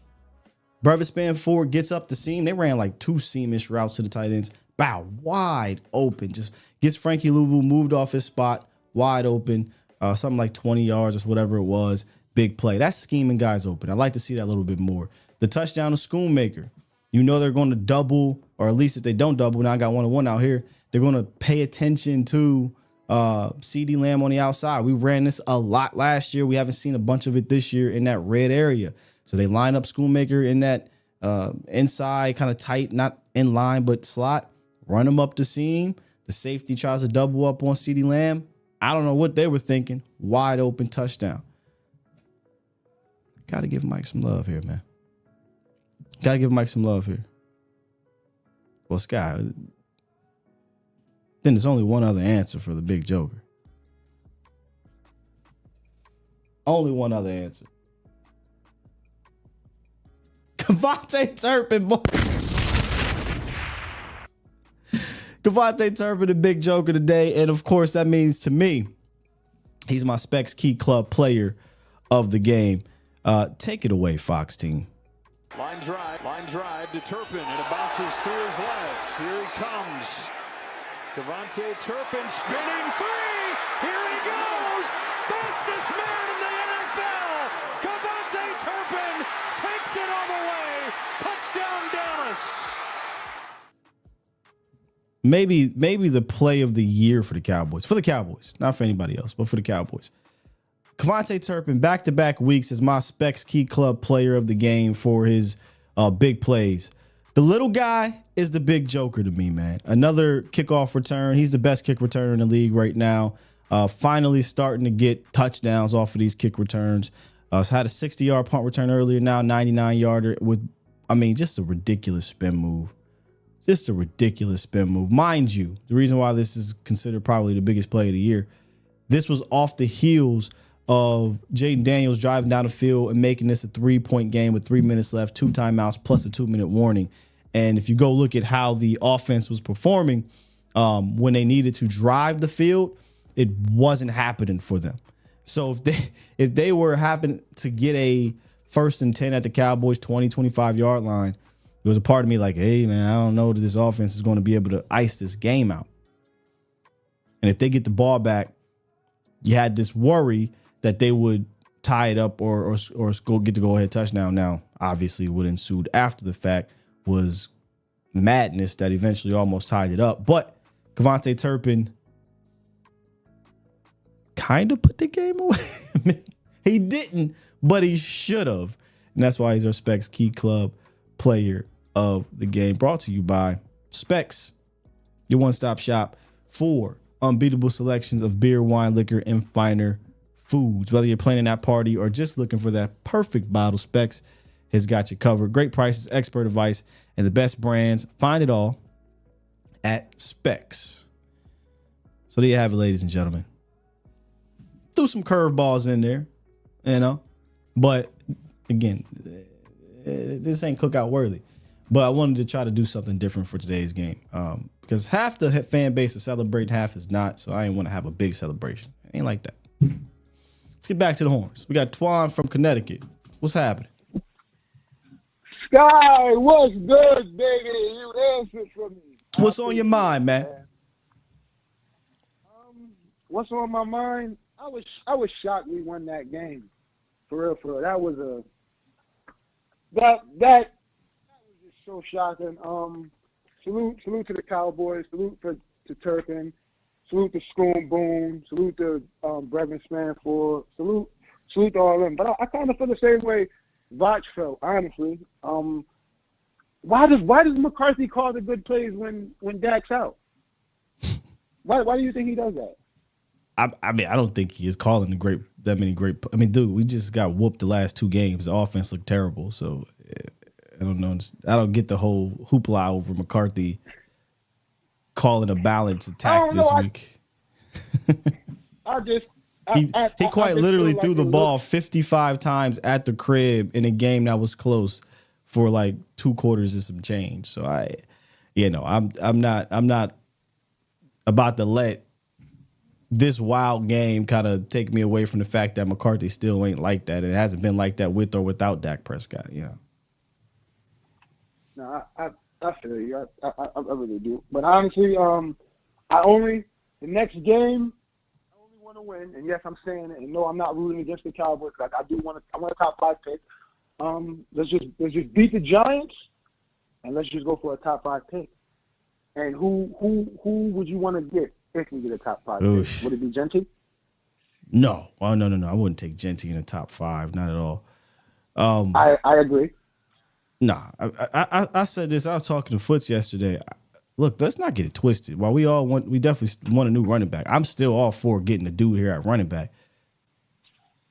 D: Brevin Span 4 gets up the seam. They ran like 2 seamish routes to the tight ends. Bow, wide open. Just gets Frankie Louvu moved off his spot, wide open. Something like 20 yards or whatever it was. Big play. That's scheming guys open. I'd like to see that a little bit more. The touchdown to Schoonmaker. You know they're going to double, or at least if they don't double, now I got 1-on-1 out here, they're going to pay attention to CD Lamb on the outside. We ran this a lot last year. We haven't seen a bunch of it this year in that red area. So they line up Schoonmaker in that inside, kind of tight, not in line, but slot. Run him up the seam. The safety tries to double up on CD Lamb. I don't know what they were thinking. Wide open touchdown. Got to give Mike some love here, man. Got to give Mike some love here. Well, Sky, then there's only one other answer for the big joker. Only one other answer. Kavante Turpin, boy. Kavante Turpin, the big joker today. And of course, that means to me, he's my Specs Key Club player of the game. Take it away, Fox team.
H: Line drive to Turpin, and it bounces through his legs. Here he comes. Kavante Turpin spinning 3. Here he goes. Fastest man in the NFL. Kavante Turpin takes it all the way. Touchdown, Dallas.
D: Maybe the play of the year for the Cowboys. For the Cowboys, not for anybody else, but for the Cowboys. Kavante Turpin, back-to-back weeks as my Specs Key Club player of the game for his big plays. The little guy is the big joker to me, man. Another kickoff return. He's the best kick returner in the league right now. Finally starting to get touchdowns off of these kick returns. Had a 60-yard punt return earlier, now 99-yarder with, just a ridiculous spin move. Just a ridiculous spin move. Mind you, the reason why this is considered probably the biggest play of the year, this was off the heels of Jaden Daniels driving down the field and making this a 3-point game with 3 minutes left, 2 timeouts, plus a 2-minute warning. And if you go look at how the offense was performing when they needed to drive the field, it wasn't happening for them. So if they were happening to get a 1st and 10 at the Cowboys 20, 25-yard line, there was a part of me like, hey, man, I don't know that this offense is going to be able to ice this game out. And if they get the ball back, you had this worry that they would tie it up or get the go-ahead touchdown. Now, obviously, what ensued after the fact was madness that eventually almost tied it up. But Kavante Turpin kind of put the game away. He didn't, but he should have. And that's why he's our Specs Key Club player of the game. Brought to you by Specs, your one-stop shop for unbeatable selections of beer, wine, liquor, and finer foods. Whether you're planning that party or just looking for that perfect bottle, Specs has got you covered. Great prices, expert advice, and the best brands. Find it all at Specs. So there you have it, ladies and gentlemen. Threw some curveballs in there, but again, this ain't cookout worthy. But I wanted to try to do something different for today's game because half the fan base is celebrating, half is not. So I didn't want to have a big celebration. It ain't like that. Let's get back to the horns. We got Twan from Connecticut. What's happening?
I: Sky, what's good, baby? You answered for me.
D: What's on your mind, man?
I: What's on my mind? I was shocked we won that game. For real. That was that was just so shocking. Salute to the Cowboys. Salute to Turpin. Salute to Schoon Boone. Salute to Brevin Spanford. Salute to all of them. But I kind of feel the same way Vach felt, honestly. Why does McCarthy call the good plays when Dak's out? Why do you think he does that?
D: I don't think he is calling that many great. Dude, we just got whooped the last 2 games. The offense looked terrible. So I don't know. I don't get the whole hoopla over McCarthy calling a balanced attack this week. He quite literally threw the ball 55 times at the crib in a game that was close for like 2 quarters and some change. So I'm not about to let this wild game kind of take me away from the fact that McCarthy still ain't like that. It hasn't been like that with or without Dak Prescott,
I: No, I feel you. I really do. But honestly, the next game, I only want to win. And yes, I'm saying it. And no, I'm not rooting against the Cowboys. I want a top 5 pick. Let's just beat the Giants, and let's just go for a top 5 pick. And who would you want to get if you get a top 5 pick? Would it be Genty?
D: No. Oh, no. I wouldn't take Genty in the top 5. Not at all.
I: I agree.
D: Nah, I said this. I was talking to Foots yesterday. Look, let's not get it twisted. While we definitely want a new running back. I'm still all for getting a dude here at running back.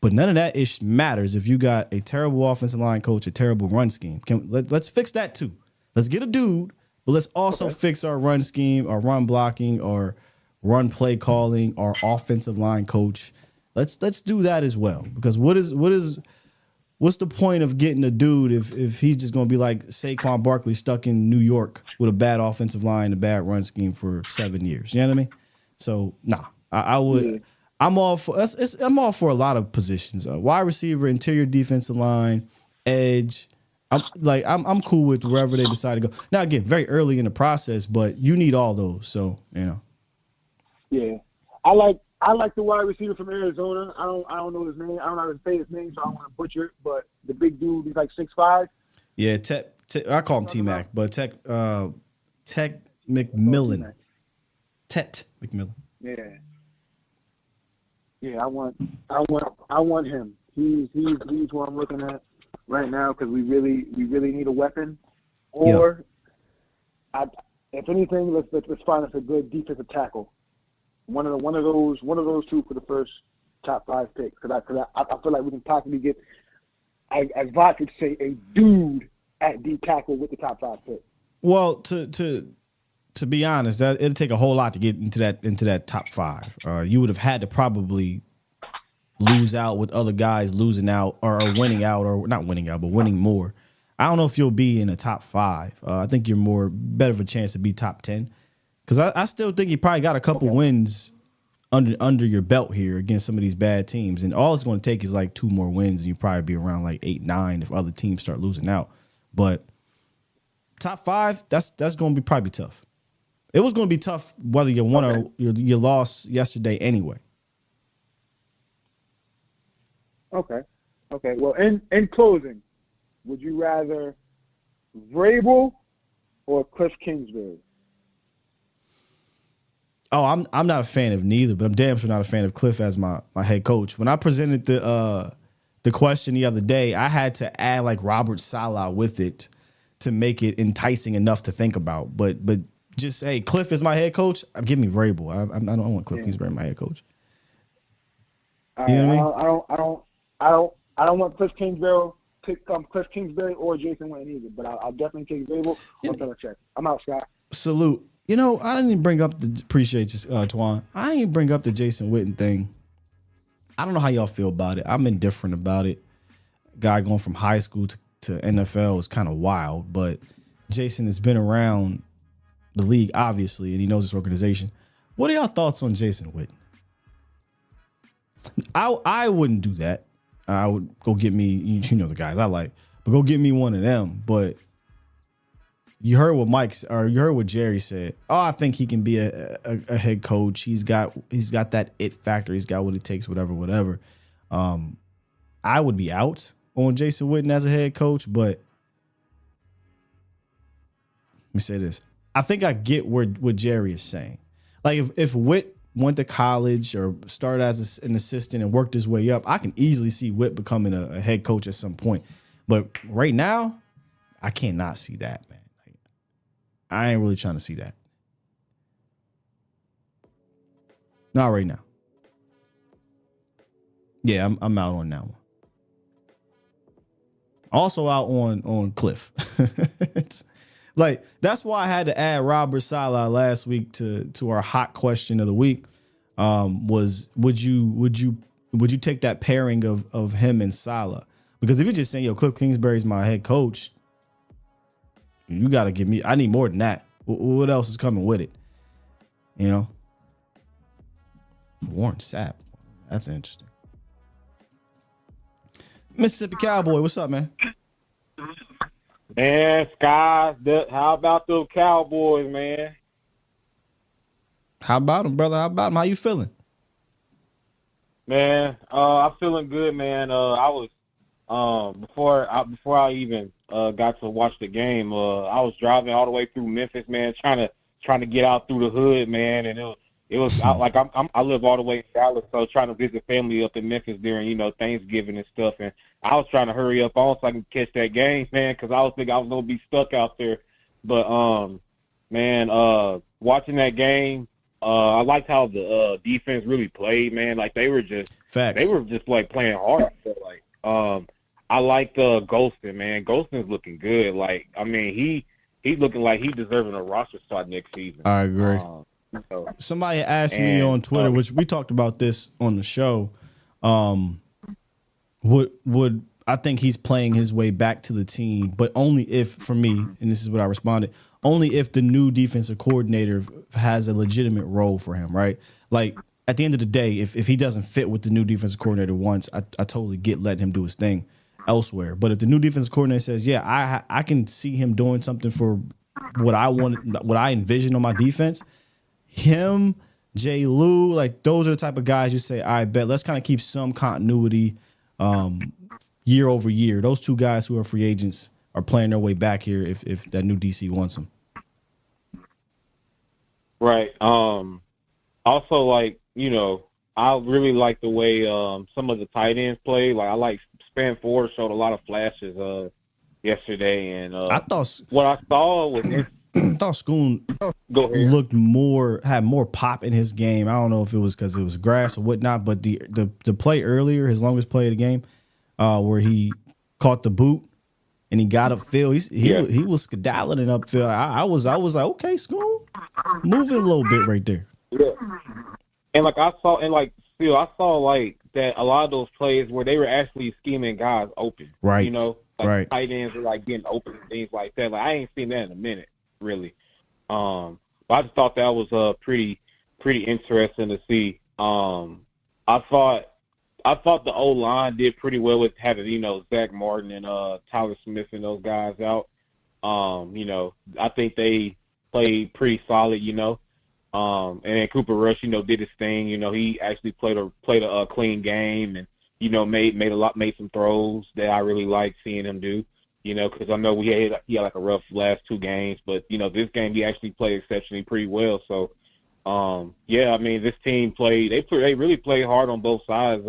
D: But none of that ish matters if you got a terrible offensive line coach, a terrible run scheme. Let's fix that too. Let's get a dude, but let's also fix our run scheme, our run blocking, our run play calling, our offensive line coach. Let's do that as well. Because what's the point of getting a dude if he's just going to be like Saquon Barkley stuck in New York with a bad offensive line and a bad run scheme for 7 years? You know what I mean? So, nah, I would. Yeah. I'm all for a lot of positions. Wide receiver, interior defensive line, edge. I'm cool with wherever they decide to go. Now, again, very early in the process, but you need all those. So,
I: Yeah, I like the wide receiver from Arizona. I don't know his name. I don't know how to say his name, so I don't want to butcher it. But the big dude, he's like 6'5".
D: Yeah, I call him T-Mac, but Tech McMillan. Tet McMillan.
I: Yeah. Yeah, I want him. He's who I'm looking at right now because we really need a weapon. Or, if anything, let's find us a good defensive tackle. One of those two for the first top 5 pick because I feel like we can possibly get, as Vod could say, a dude at D tackle with the top 5 pick.
D: Well, to be honest, that it'll take a whole lot to get into that top 5. You would have had to probably lose out with other guys losing out or winning out, or not winning out, but winning more. I don't know if you'll be in the top 5. I think you're better of a chance to be top 10 because I still think you probably got a couple wins under your belt here against some of these bad teams, and all it's going to take is like 2 more wins, and you probably be around like 8, 9 if other teams start losing out. But top 5, that's going to be probably tough. It was going to be tough whether you won or you lost yesterday anyway.
I: Okay. Well, in closing, would you rather Vrabel or Cliff Kingsbury?
D: Oh, I'm not a fan of neither, but I'm damn sure not a fan of Cliff as my head coach. When I presented the question the other day, I had to add like Robert Saleh with it to make it enticing enough to think about. But just hey, Cliff is my head coach. Give me Vrabel. I don't want Cliff Kingsbury my head coach.
I: You know what I mean? I don't want Cliff Kingsbury or Jason Witten either, but I'll definitely take Vrabel or Belichick. I'm out, Scott.
D: Salute. You know, I didn't even bring up appreciate you, Twan. I didn't even bring up the Jason Witten thing. I don't know how y'all feel about it. I'm indifferent about it. Guy going from high school to NFL is kind of wild, but Jason has been around the league, obviously, and he knows this organization. What are y'all thoughts on Jason Witten? I wouldn't do that. I would go get me, you know the guys I like, but go get me one of them. But you heard what Jerry said. Oh, I think he can be a head coach. He's got that it factor. He's got what it takes, whatever. I would be out on Jason Witten as a head coach, but let me say this. I think I get what Jerry is saying. Like if Witt went to college or started as an assistant and worked his way up, I can easily see Witt becoming a head coach at some point. But right now, I cannot see that, man. Like, I ain't really trying to see that. Not right now. Yeah, I'm out on that one. Also out on Cliff. It's like that's why I had to add Robert Saleh last week to our hot question of the week. Was would you take that pairing of him and Saleh? Because if you're just saying, yo, Cliff Kingsbury's my head coach, you got to give me. I need more than that. What else is coming with it? You know, Warren Sapp. That's interesting. Mississippi Cowboy, what's up, man?
C: Man, Sky, how about those Cowboys, man?
D: How about them, brother? How about them? How you feeling?
C: Man, I'm feeling good, man. I was before I even got to watch the game. I was driving all the way through Memphis, man, trying to get out through the hood, man, and it was I live all the way in Dallas, so trying to visit family up in Memphis during Thanksgiving and stuff, and I was trying to hurry up on so I can catch that game, man, because I was thinking I was gonna be stuck out there. But watching that game, I liked how the defense really played, man. Like they were just like playing hard. So, like I like Golston, man. Golston's looking good. Like I mean he's looking like he's deserving a roster spot next season.
D: I agree. Somebody asked me on Twitter, which we talked about this on the show. Would I think he's playing his way back to the team, but only if, for me, and this is what I responded, only if the new defensive coordinator has a legitimate role for him, right? Like at the end of the day, if he doesn't fit what the new defensive coordinator wants, I totally get letting him do his thing elsewhere. But if the new defensive coordinator says, yeah, I can see him doing something for what I want, what I envision on my defense. Him, Jay Lou, like those are the type of guys you say, all right, bet let's kind of keep some continuity year over year. Those two guys who are free agents are playing their way back here if that new DC wants them.
C: Right. Also, like, I really like the way some of the tight ends play. Like, I like Span Ford showed a lot of flashes yesterday, and
D: I thought
C: what I saw was
D: thought Schoon
E: Go ahead.
D: had more pop in his game. I don't know if it was because it was grass or whatnot, but the play earlier, his longest play of the game, where he caught the boot and he got upfield. He was skedaddling upfield. I was like, okay, Schoon, moving a little bit right there.
E: Yeah. And like I saw like that a lot of those plays where they were actually scheming guys open.
D: Right.
E: You know, like
D: right.
E: tight ends were like getting open and things like that. Like I ain't seen that in a minute, really. But I just thought that was pretty interesting to see. I thought the O-line did pretty well with having, you know, Zach Martin and Tyler Smith and those guys out. You know, I think they played pretty solid, you know. And then Cooper Rush, you know, did his thing. You know, he actually played a clean game and, you know, made some throws that I really liked seeing him do. You know, because I know he had like a rough last two games, but you know, this game he actually played exceptionally pretty well. So, yeah, I mean, this team they really played hard on both sides.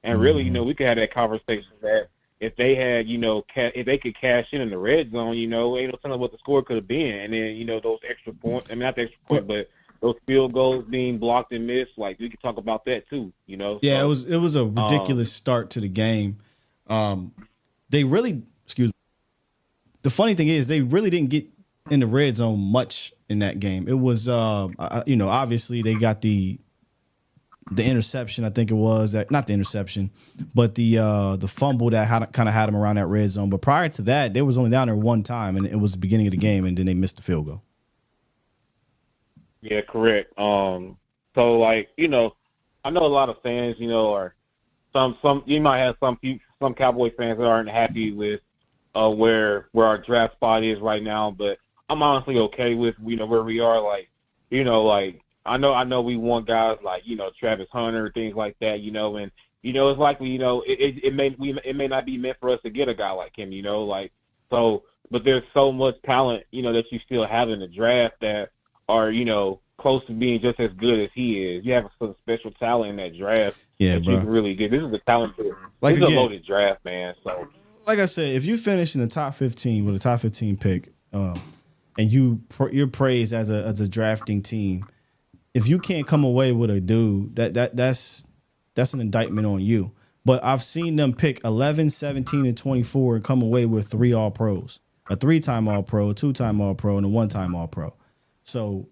E: And really, you know, we could have that conversation that if they had, you know, if they could cash in the red zone, you know, ain't no telling what the score could have been. And then, you know, those extra points, I mean, not the extra point, but those field goals being blocked and missed, like we could talk about that too, you know.
D: Yeah,
E: so,
D: it was a ridiculous start to the game. They really, the funny thing is they really didn't get in the red zone much in that game. It was, you know, obviously they got the interception. I think it was not the interception, but the fumble that kind of had them around that red zone. But prior to that, they was only down there one time, and it was the beginning of the game, and then they missed the field goal.
E: Yeah, correct. So like, you know, I know a lot of fans, you know, or some you might have some Cowboy fans that aren't happy with where our draft spot is right now, but I'm honestly okay with, you know, where we are. Like, you know, like I know we want guys like, you know, Travis Hunter, things like that, you know, and you know it's likely, you know, it may not be meant for us to get a guy like him, you know, like so. But there's so much talent, you know, that you still have in the draft that are, you know, close to being just as good as he is. You have some special talent in that draft that
D: bro.
E: you can really get. This is a talented,
D: like
E: this is
D: again,
E: a loaded draft, man. So,
D: like I said, if you finish in the top 15 with a top 15 pick, and you're praised as a drafting team, if you can't come away with a dude, that's an indictment on you. But I've seen them pick 11, 17, and 24 and come away with 3 All-Pros, a 3-time All-Pro, a 2-time All-Pro, and a 1-time All-Pro. So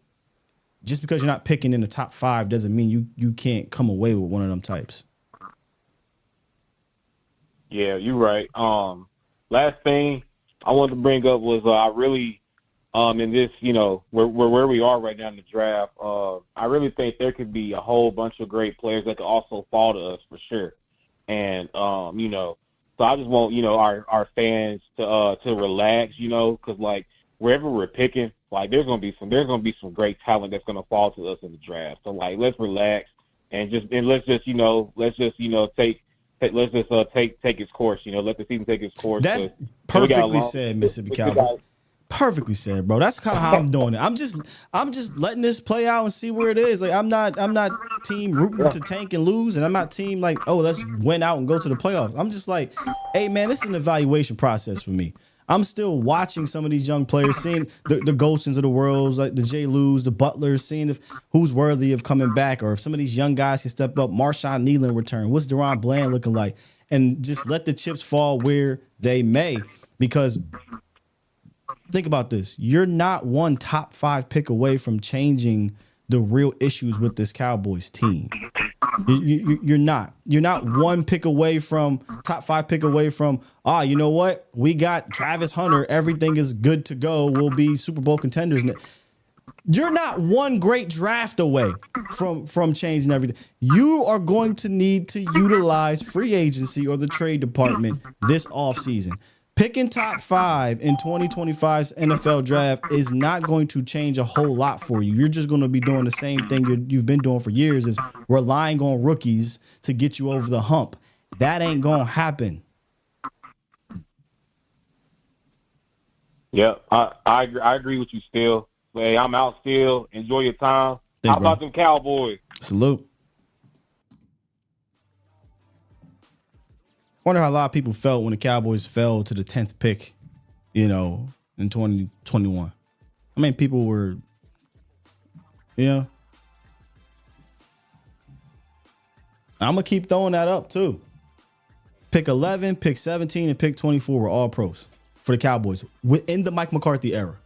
D: just because you're not picking in the top 5 doesn't mean you can't come away with one of them types.
E: yeah, you're right. Last thing I wanted to bring up was I really in this, you know, where we are right now in the draft, I really think there could be a whole bunch of great players that could also fall to us for sure. And you know, so I just want, you know, our fans to relax, you know, because like wherever we're picking, like there's gonna be some great talent that's gonna fall to us in the draft. So like let's relax and let's just take its course. You know, let the season take its course.
D: That's perfectly said, Mississippi Cowboy. Perfectly said, bro. That's kind of how I'm doing it. I'm just letting this play out and see where it is. Like I'm not team rooting to tank and lose, and I'm not team like, oh, let's win out and go to the playoffs. I'm just like, hey man, this is an evaluation process for me. I'm still watching some of these young players, seeing the Ghostins of the world, like the J. Lews, the Butlers, seeing if who's worthy of coming back, or if some of these young guys can step up. Marshawn Nealon return. What's Deron Bland looking like? And just let the chips fall where they may, because think about this. You're not one top 5 pick away from changing the real issues with this Cowboys team. You're not. You're not one pick away from top 5 pick away from, you know what? We got Travis Hunter. Everything is good to go. We'll be Super Bowl contenders. You're not one great draft away from changing everything. You are going to need to utilize free agency or the trade department this offseason. Picking top 5 in 2025's NFL draft is not going to change a whole lot for you. You're just going to be doing the same thing you've been doing for years, is relying on rookies to get you over the hump. That ain't going to happen.
E: Yeah, I agree with you still. Hey, I'm out still. Enjoy your time. How about them Cowboys?
D: Salute. Wonder how a lot of people felt when the Cowboys fell to the 10th pick, you know, in 2021. I mean, people were, I'm going to keep throwing that up too. Pick 11, pick 17, and pick 24 were all pros for the Cowboys within the Mike McCarthy era.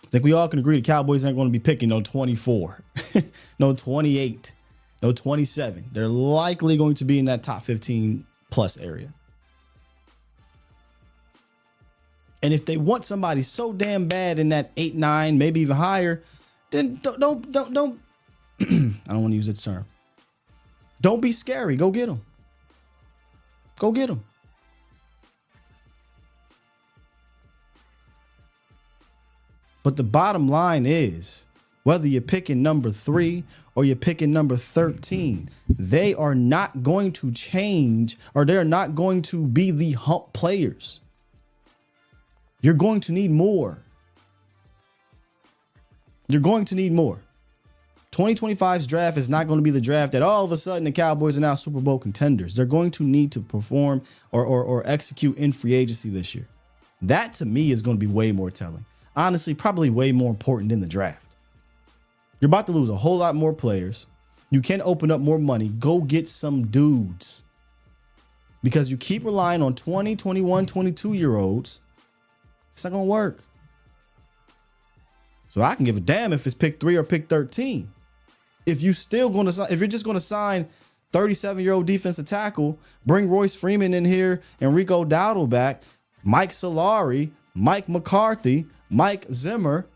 D: I think we all can agree the Cowboys aren't going to be picking no 24, no 28, no 27. They're likely going to be in that top 15 plus area. And if they want somebody so damn bad in that 8, 9, maybe even higher, then don't I don't want to use that term. Don't be scary. Go get them. Go get them. But the bottom line is, whether you're picking number 3 or you're picking number 13, they are not going to change, or they're not going to be the hump players. You're going to need more. You're going to need more. 2025's draft is not going to be the draft that all of a sudden the Cowboys are now Super Bowl contenders. They're going to need to perform or execute in free agency this year. That to me is going to be way more telling. Honestly, probably way more important than the draft. You're about to lose a whole lot more players. You can open up more money. Go get some dudes. Because you keep relying on 20, 21, 22-year-olds. It's not going to work. So I can give a damn if it's pick 3 or pick 13. If you're just going to sign 37-year-old defensive tackle, bring Royce Freeman in here, Enrico Dowdle back, Mike Solari, Mike McCarthy, Mike Zimmer,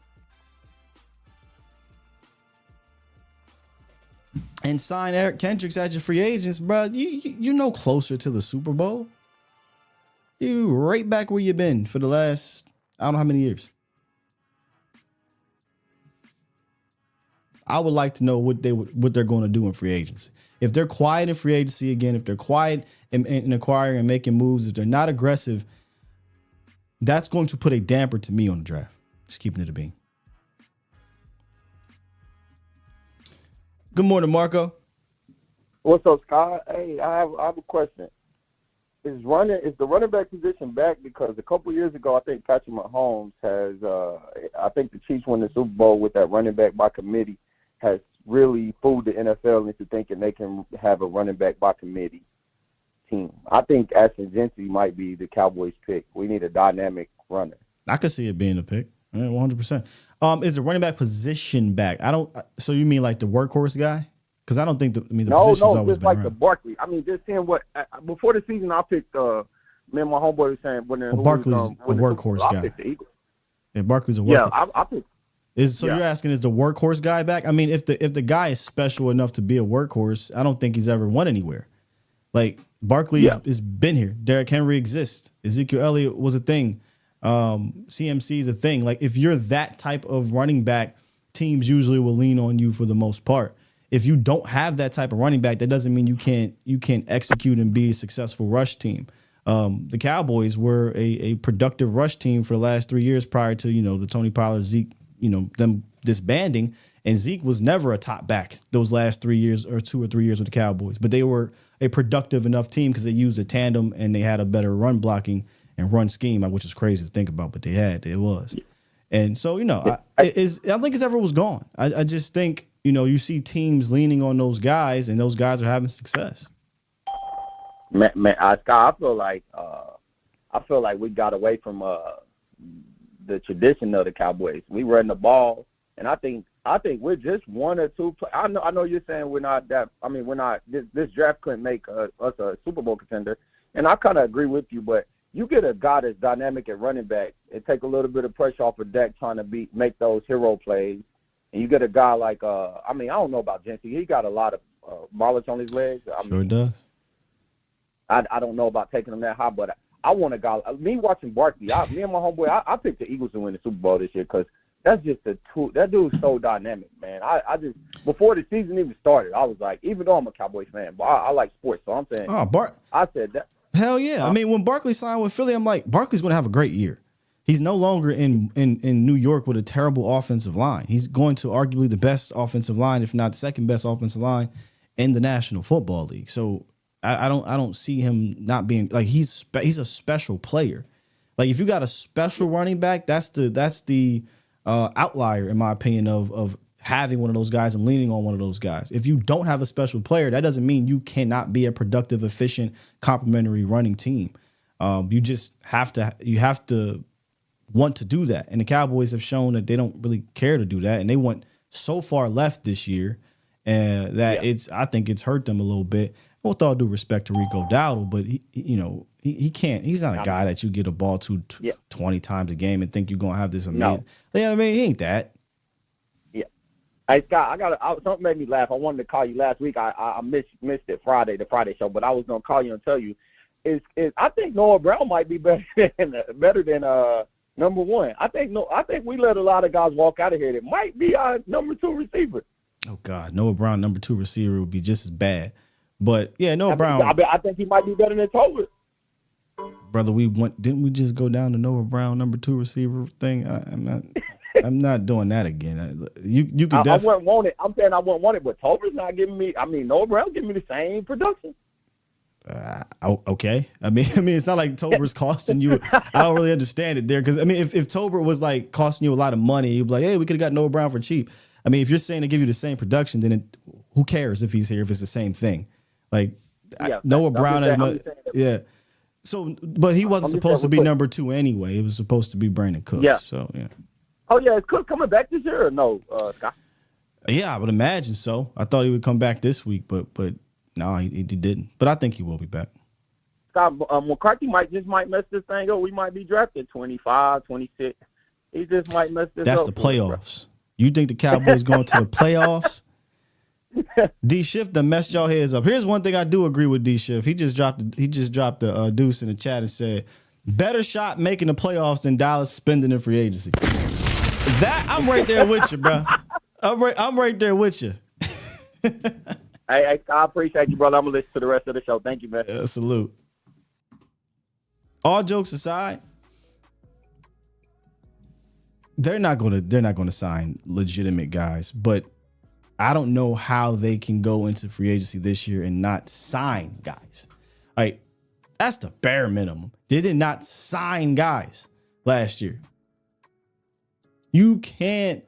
D: and sign Eric Kendricks as your free agents, bro, you're no closer to the Super Bowl. You right back where you've been for the last, I don't know how many years. I would like to know what they're going to do in free agency. If they're quiet in free agency again, if they're quiet in acquiring and making moves, if they're not aggressive, that's going to put a damper to me on the draft. Just keeping it a bean. Good morning, Marco.
F: What's up, Scott? Hey, I have a question. Is the running back position back? Because a couple years ago, I think Patrick Mahomes has. I think the Chiefs won the Super Bowl with that running back by committee. Has really fooled the NFL into thinking they can have a running back by committee team. I think Ashton Gentry might be the Cowboys pick. We need a dynamic runner.
D: I could see it being a pick, 100%. Is the running back position back? So you mean like the workhorse guy? Because I don't think the position's always been
F: just like
D: around.
F: the Barkley. I mean, just seeing what before the season, I picked. Me and my homeboy was saying
D: Barkley's a workhorse guy.
F: I picked the Eagles.
D: Yeah, Barkley's a workhorse.
F: Yeah, I picked.
D: You're asking, is the workhorse guy back? I mean, if the guy is special enough to be a workhorse, I don't think he's ever went anywhere. Like Barkley has been here. Derrick Henry exists. Ezekiel Elliott was a thing. CMC is a thing. Like if you're that type of running back, teams usually will lean on you for the most part. If you don't have that type of running back, that doesn't mean you can't execute and be a successful rush team. The Cowboys were a productive rush team for the last 3 years prior to the Tony Pollard, Zeke, them disbanding, and Zeke was never a top back those last 3 years or 2 or 3 years with the Cowboys, but they were a productive enough team because they used a tandem and they had a better run blocking and run scheme, which is crazy to think about, but it was. And so, I think it ever was gone. I just think, you see teams leaning on those guys and those guys are having success.
F: Man, Scott, I feel like we got away from the tradition of the Cowboys. We run the ball, and I think we're just one or two. I know you're saying we're not that. I mean, we're not. This draft couldn't make us a Super Bowl contender, and I kind of agree with you. But you get a guy that's dynamic at running back and take a little bit of pressure off of Dak trying to make those hero plays, and you get a guy like I don't know about Gentry. He got a lot of mileage on his legs.
D: Sure does.
F: I don't know about taking him that high, but I want a guy. Me watching Barkley, me and my homeboy, I picked the Eagles to win the Super Bowl this year because that's just that dude's so dynamic, man. I just before the season even started, I was like, even though I'm a Cowboys fan, but I like sports, so I'm saying, I said that.
D: Hell yeah! I mean, when Barkley signed with Philly, I'm like, Barkley's going to have a great year. He's no longer in New York with a terrible offensive line. He's going to arguably the best offensive line, if not the second best offensive line in the National Football League. So I don't see him not being like he's a special player. Like if you got a special running back, that's the outlier in my opinion of having one of those guys and leaning on one of those guys. If you don't have a special player, that doesn't mean you cannot be a productive, efficient, complementary running team. You just have to want to do that. And the Cowboys have shown that they don't really care to do that. And they went so far left this year that I think it's hurt them a little bit. With all due respect to Rico Dowdle, but he can't. He's not a guy that you get a ball to 20 times a game and think you're gonna have this amazing.
F: No.
D: You know what I mean? He ain't that.
F: Yeah. Hey Scott, something made me laugh. I wanted to call you last week. I missed it the Friday show, but I was gonna call you and tell you is I think Noah Brown might be better than number one. I think we let a lot of guys walk out of here that might be our number 2 receiver.
D: Oh God, Noah Brown, number 2 receiver, would be just as bad. But yeah, Noah Brown.
F: I think he might be better than Tolbert.
D: Brother, didn't we just go down to Noah Brown number 2 receiver thing? I'm not doing that again. You could definitely. I
F: wouldn't want it. I'm saying I wouldn't want it, but Tolbert's not giving me. I mean, Noah Brown giving me the same production.
D: Okay. I mean, it's not like Tolbert's costing you. I don't really understand it there because I mean, if Tolbert was like costing you a lot of money, you'd be like, hey, we could have got Noah Brown for cheap. I mean, if you're saying to give you the same production, then who cares if he's here if it's the same thing? Like Noah Brown has much. Yeah. So, but he wasn't supposed to be number 2 anyway. It was supposed to be Brandon Cooks. Yeah. So yeah.
F: Oh yeah, is Cook coming back this year or no, Scott?
D: Yeah, I would imagine so. I thought he would come back this week, but no, he didn't. But I think he will be back.
F: Scott, McCarthy might mess this thing up. We might be drafted 25, 26. He just might mess this up.
D: That's the playoffs. You think the Cowboys going to the playoffs? D Shift done messed y'all heads up. Here's one thing I do agree with D Shift. He just dropped the deuce in the chat and said, better shot making the playoffs than Dallas spending in free agency. That I'm right there with you, bro. I'm right there with you.
F: Hey, I appreciate you, brother. I'm gonna listen to the rest of the show. Thank you, man.
D: Salute. All jokes aside, they're not gonna sign legitimate guys, but I don't know how they can go into free agency this year and not sign guys. Like, that's the bare minimum. They did not sign guys last year. You can't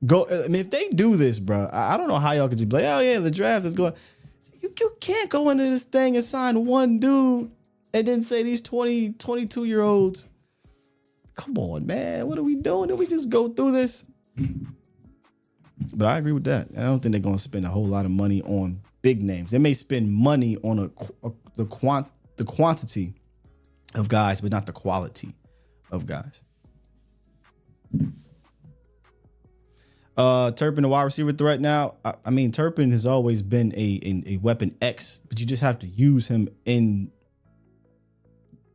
D: go. I mean, if they do this, bro, I don't know how y'all could just be like, oh yeah, the draft is going. You can't go into this thing and sign one dude and then say these 20, 22-year-olds. Come on, man. What are we doing? Did we just go through this? But I agree with that. I don't think they're going to spend a whole lot of money on big names. They may spend money on the quantity of guys, but not the quality of guys. Turpin, the wide receiver threat now. I mean, Turpin has always been a weapon X, but you just have to use him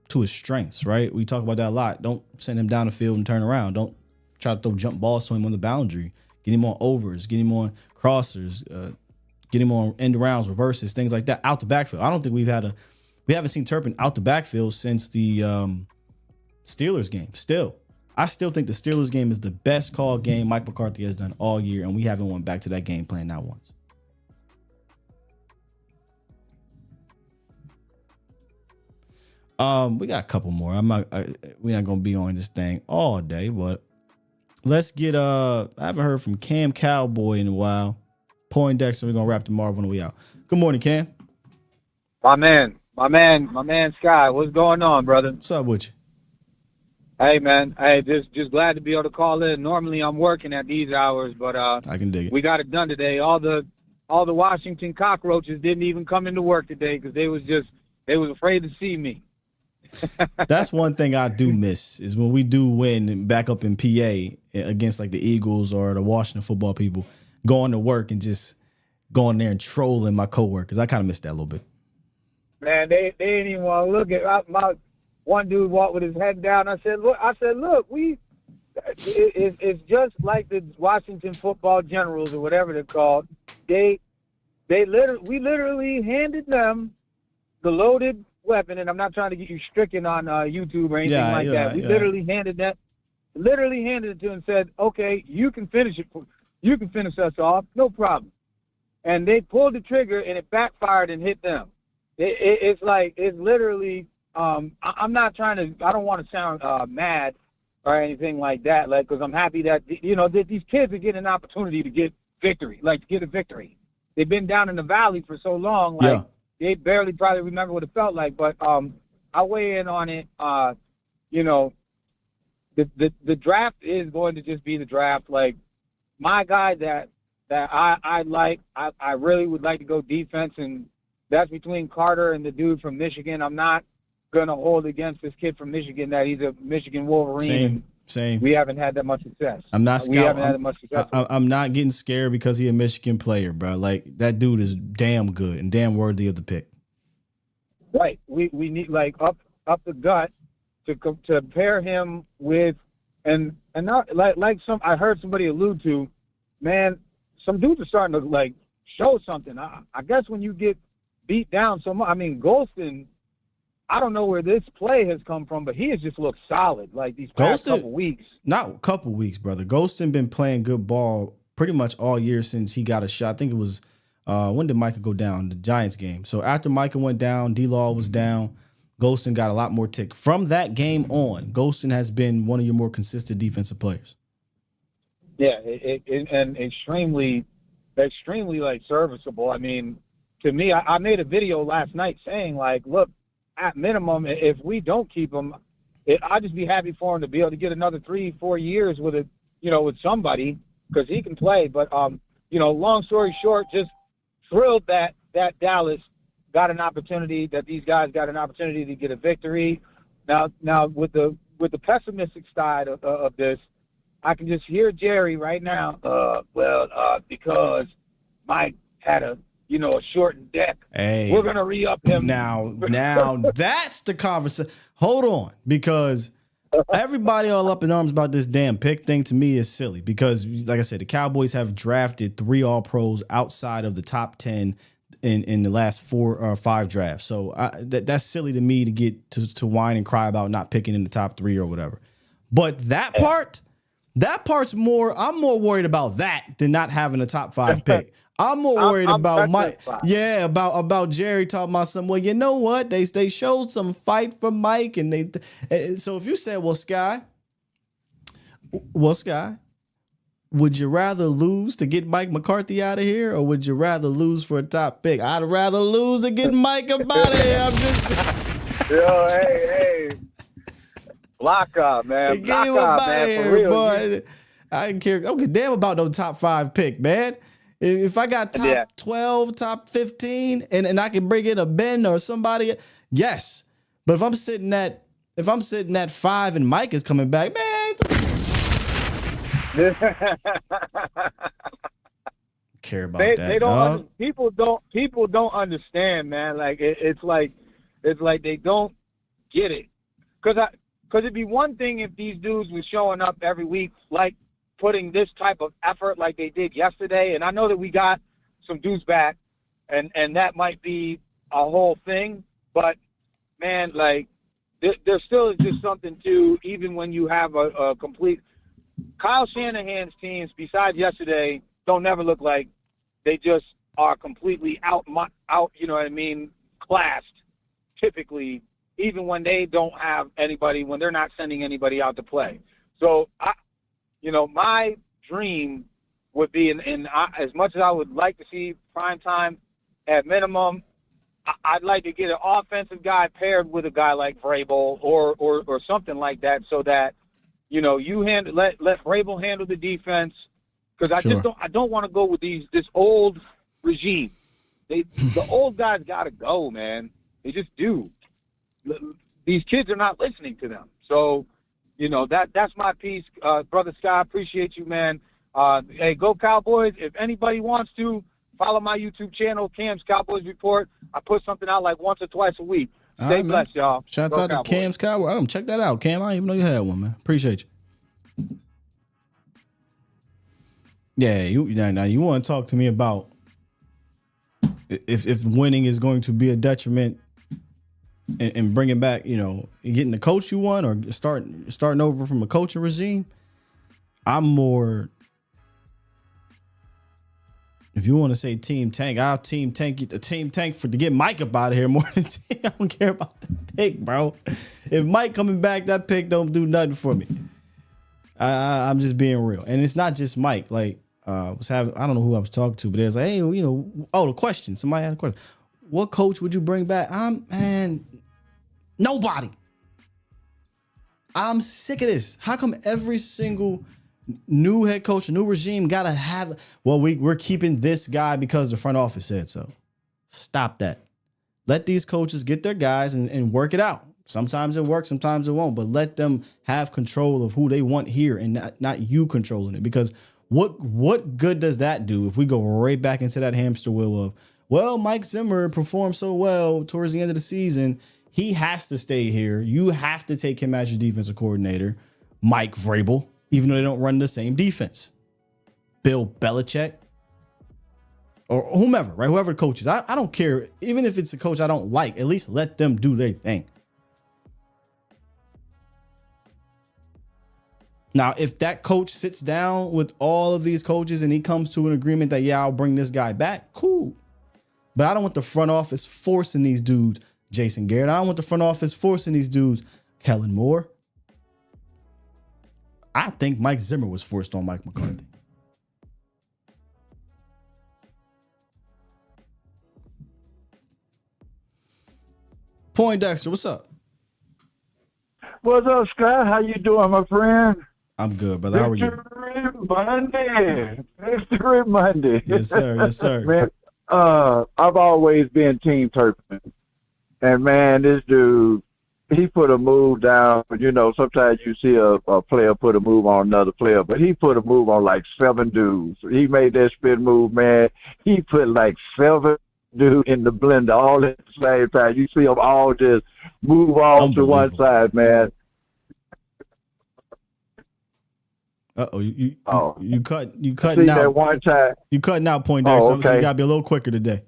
D: to his strengths, right? We talk about that a lot. Don't send him down the field and turn around. Don't try to throw jump balls to him on the boundary. Get him on overs, get him on crossers, get him on end rounds, reverses, things like that out the backfield. I don't think we haven't seen Turpin out the backfield since the Steelers game. I still think the Steelers game is the best call game Mike McCarthy has done all year, and we haven't went back to that game plan not once. We got a couple more. We're not gonna be on this thing all day, but let's get I haven't heard from Cam Cowboy in a while. Poindexter, we're gonna wrap the Marvel when we out. Good morning, Cam.
J: My man, Sky. What's going on, brother?
D: What's up with you?
J: Hey, man. Hey, just glad to be able to call in. Normally, I'm working at these hours, but
D: I can dig it.
J: We got it done today. All the Washington cockroaches didn't even come into work today because they was afraid to see me.
D: That's one thing I do miss is when we do win back up in PA against like the Eagles or the Washington football people, going to work and just going there and trolling my coworkers. I kind of miss that a little bit.
J: Man, they didn't even want to look at my one dude walked with his head down. I said, look, it's just like the Washington football generals or whatever they're called. We literally handed them the loaded weapon, and I'm not trying to get you stricken on YouTube or anything like that. We literally handed it to him and said, okay, you can finish us off, no problem. And they pulled the trigger and it backfired and hit them. It's literally I'm not trying to. I don't want to sound mad or anything like that. Like, because I'm happy that that these kids are getting an opportunity to get victory, like to get a victory. They've been down in the valley for so long, like they barely probably remember what it felt like. But I weigh in on it. The draft is going to just be the draft. Like, my guy that I like, I really would like to go defense, and that's between Carter and the dude from Michigan. I'm not going to hold against this kid from Michigan that he's a Michigan Wolverine.
D: Same.
J: We haven't had that much success.
D: I'm not
J: We haven't had that much success.
D: I'm not getting scared because he's a Michigan player, bro. Like, that dude is damn good and damn worthy of the pick.
J: Right. We need, like, up the gut to pair him with, and not like some, I heard somebody allude to, man, some dudes are starting to, like, show something. I guess when you get beat down so much, I mean, Golston, I don't know where this play has come from, but he has just looked solid, like, these past couple weeks.
D: Not a couple weeks, brother. Golston been playing good ball pretty much all year since he got a shot. I think it was, when did Micah go down? The Giants game. So after Micah went down, D-Law was down, Golston got a lot more tick. From that game on, Golston has been one of your more consistent defensive players.
J: Yeah, and extremely, like, serviceable. I mean, to me, I made a video last night saying, like, look, at minimum, if we don't keep him, I'd just be happy for him to be able to get another 3-4 years with with somebody, because he can play. But long story short, just thrilled that Dallas got an opportunity, that these guys got an opportunity to get a victory. Now with the pessimistic side of this, I can just hear Jerry right now. Because Mike had a shortened deck.
D: Hey,
J: we're gonna re-up him.
D: Now that's the conversation. Hold on, because everybody all up in arms about this damn pick thing to me is silly. Because, like I said, the Cowboys have drafted 3 All-Pros outside of the top 10 in the last 4 or 5 drafts. So that's silly to me to get to whine and cry about not picking in the top 3 or whatever. But that part's more. I'm more worried about that than not having a top 5 pick. I'm more worried about Mike. Yeah, about Jerry talking about something. Well, you know what? They showed some fight for Mike, and so if you said, well, Sky, would you rather lose to get Mike McCarthy out of here, or would you rather lose for a top pick? I'd rather lose to get Mike out of here. I'm just
J: yo, hey, lock up, man.
D: Get him out of here, boy. I don't care. I don't give a damn about no top 5 pick, man. If I got top 12, top 15, and I can bring in a Ben or somebody, yes. But if I'm sitting at 5 and Mike is coming back, man. Care about that?
J: They don't. People don't understand, man. Like it's like they don't get it. Because it'd be one thing if these dudes were showing up every week, like, putting this type of effort like they did yesterday. And I know that we got some dudes back, and that might be a whole thing. But, man, like, there still is just something to, even when you have a complete – Kyle Shanahan's teams, besides yesterday, don't never look like they just are completely out, you know what I mean, classed, typically, even when they don't have anybody, when they're not sending anybody out to play. So, my dream would be, as much as I would like to see prime time, at minimum, I'd like to get an offensive guy paired with a guy like Vrabel or something like that, so that you let Vrabel handle the defense, because I don't want to go with this old regime. The old guys got to go, man. They just do. These kids are not listening to them, so. That's my piece. Brother Scott, appreciate you, man. Hey, go Cowboys. If anybody wants to, follow my YouTube channel, Cam's Cowboys Report. I put something out like once or twice a week. Stay blessed, y'all.
D: Shouts out to Cam's Cowboys. Check that out, Cam. I didn't even know you had one, man. Appreciate you. Yeah, you want to talk to me about if winning is going to be a detriment and bringing back, getting the coach you want, or starting over from a coaching regime. I'm more, if you want to say team tank, I'll team tank the team tank to get Mike up out of here more than I don't care about that. pick, bro. If Mike coming back, that pick don't do nothing for me. I'm just being real, and it's not just Mike. Like, I don't know who I was talking to, but there's like, hey, the question. Somebody had a question. What coach would you bring back? Man, nobody. I'm sick of this. How come every single new head coach, a new regime gotta have? Well, we're keeping this guy because the front office said so. Stop that. Let these coaches get their guys and work it out. Sometimes it works, sometimes it won't, but let them have control of who they want here and not you controlling it. Because what good does that do if we go right back into that hamster wheel of, well, Mike Zimmer performed so well towards the end of the season, he has to stay here. You have to take him as your defensive coordinator, Mike Vrabel, even though they don't run the same defense. Bill Belichick. Or whomever, right? Whoever the coach is. I don't care. Even if it's a coach I don't like, at least let them do their thing. Now, if that coach sits down with all of these coaches and he comes to an agreement that, yeah, I'll bring this guy back, cool. But I don't want the front office forcing these dudes, Jason Garrett. I don't want the front office forcing these dudes, Kellen Moore. I think Mike Zimmer was forced on Mike McCarthy. Poindexter, what's up?
K: What's up, Scott? How you doing, my friend?
D: I'm good, brother. How are you?
K: Victory Monday.
D: Yes, sir. Yes, sir.
K: Man, I've always been Team Turpin. And, man, this dude, he put a move down. Sometimes you see a player put a move on another player, but he put a move on like 7 dudes. He made that spin move, man. He put like 7 dudes in the blender all at the same time. You see them all just move off to one side, man.
D: You cutting
K: see
D: out.
K: That one time.
D: You cutting out, Poindexter,
K: okay.
D: So you gotta be a little quicker today.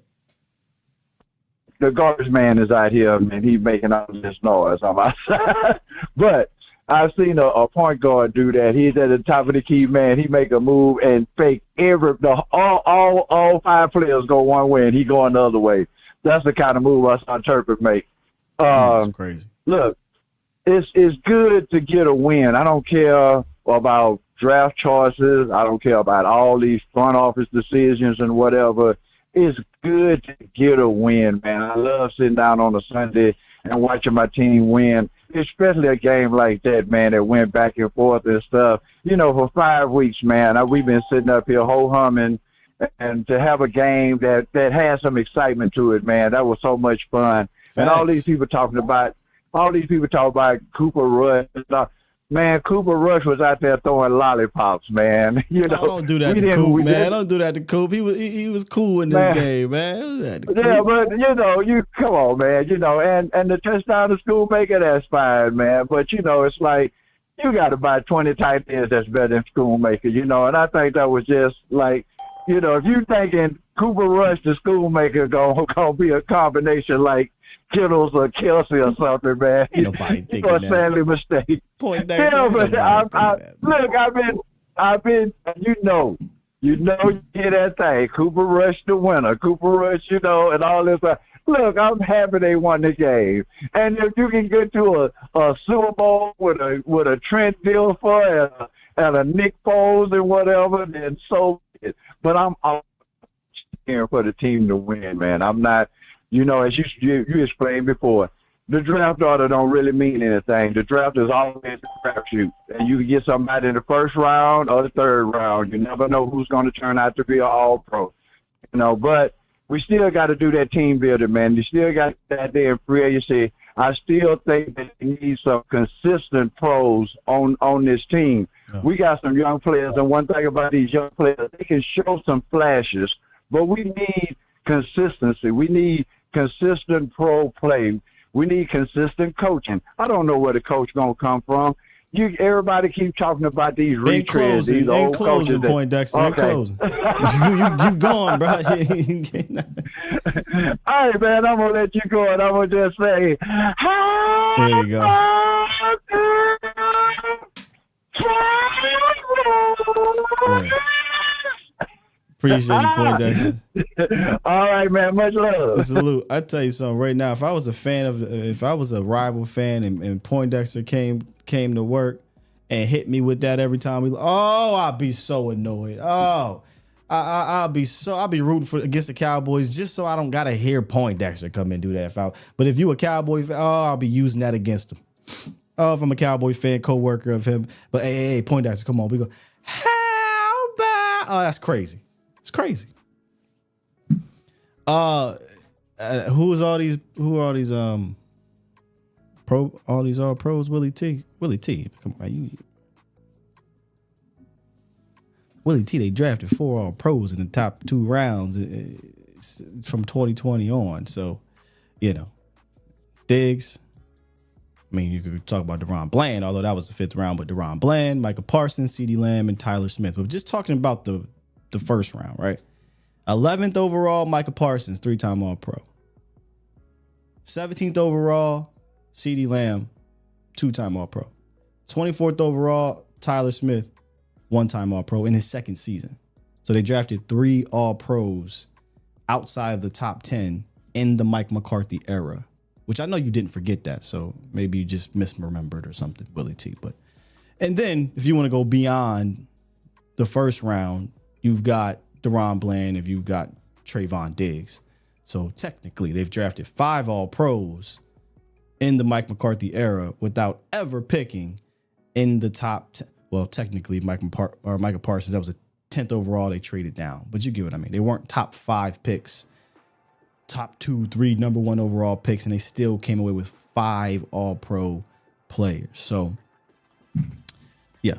K: The garbage man is out here, and he's making all this noise on my side. But I've seen a point guard do that. He's at the top of the key, man. He make a move and fake all 5 players go one way, and he going the other way. That's the kind of move I saw Turpin make.
D: That's crazy.
K: Look, it's good to get a win. I don't care about draft choices. I don't care about all these front office decisions and whatever. It's good to get a win, man. I love sitting down on a Sunday and watching my team win, especially a game like that, man, that went back and forth and stuff. For 5 weeks, man, we've been sitting up here ho-humming, and to have a game that has some excitement to it, man, that was so much fun. Facts. And all these people talking about Cooper Rush. Man, Cooper Rush was out there throwing lollipops, man.
D: Don't do that to Coop, man. Don't do that to Coop. He was cool in this game, man.
K: Yeah, but you come on, man. And the touchdown to Schoolmaker, that's fine, man. But it's like you got about 20 tight ends that's better than Schoolmaker, and I think that was just like, if you thinking Cooper Rush to Schoolmaker gonna be a combination like Kittles or Kelsey or something, man.
D: Ain't nobody thinking that.
K: Sadly mistake.
D: Point that.
K: Look, I've been, you hear that thing. Cooper Rush the winner. Cooper Rush, and all this. Look, I'm happy they won the game. And if you can get to a Super Bowl with a Trent Dilfer and a Nick Foles and whatever, then so be it. But I'm cheering for the team to win, man. I'm not. As you explained before, the draft order don't really mean anything. The draft is always a crapshoot, and you can get somebody in the first round or the third round. You never know who's going to turn out to be an All-Pro. But we still got to do that team building, man. You still got that there in free agency. I still think that we need some consistent pros on this team. Oh. We got some young players, and one thing about these young players, they can show some flashes, but we need consistency. We need consistent pro play. We need consistent coaching. I don't know where the coach gonna come from. Everybody keep talking about these retreads, these old coaches.
D: Poindexter, okay. Closing. you gone, bro. All
K: right, man. I'm gonna let you go, and I'm gonna just say,
D: there you go. Appreciate you, Poindexter.
K: All right, man. Much love.
D: Salute. I tell you something right now. If I was a rival fan and Poindexter came to work and hit me with that every time I'd be so annoyed. Oh, I'll be rooting against the Cowboys just so I don't gotta hear Poindexter come and do that. But if you a Cowboy fan, I'll be using that against him. Oh, if I'm a Cowboy fan, co-worker of him, but hey, Poindexter, come on, we go. How about? Oh, that's crazy. It's crazy. Who are all these all pros? Willie T. Come on, Willie T. They drafted 4 all pros in the top 2 rounds from 2020 on. So, Diggs. I mean, you could talk about DaRon Bland, although that was the 5th round, but DaRon Bland, Micah Parsons, CeeDee Lamb, and Tyler Smith. But just talking about the first round, right? 11th overall, Micah Parsons, 3-time All-Pro. 17th overall, CeeDee Lamb, 2-time All-Pro. 24th overall, Tyler Smith, 1-time All-Pro in his 2nd season. So they drafted 3 All-Pros outside of the top 10 in the Mike McCarthy era, which I know you didn't forget that. So maybe you just misremembered or something, Willie T. And then if you want to go beyond the first round, you've got DaRon Bland, if you've got Trayvon Diggs. So technically they've drafted 5 All-Pros in the Mike McCarthy era without ever picking in the top 10. Well, technically, Micah Parsons, that was a 10th overall. They traded down. But you get what I mean. They weren't top 5 picks, top 2, 3, number 1 overall picks, and they still came away with 5 All-Pro players. So, yeah.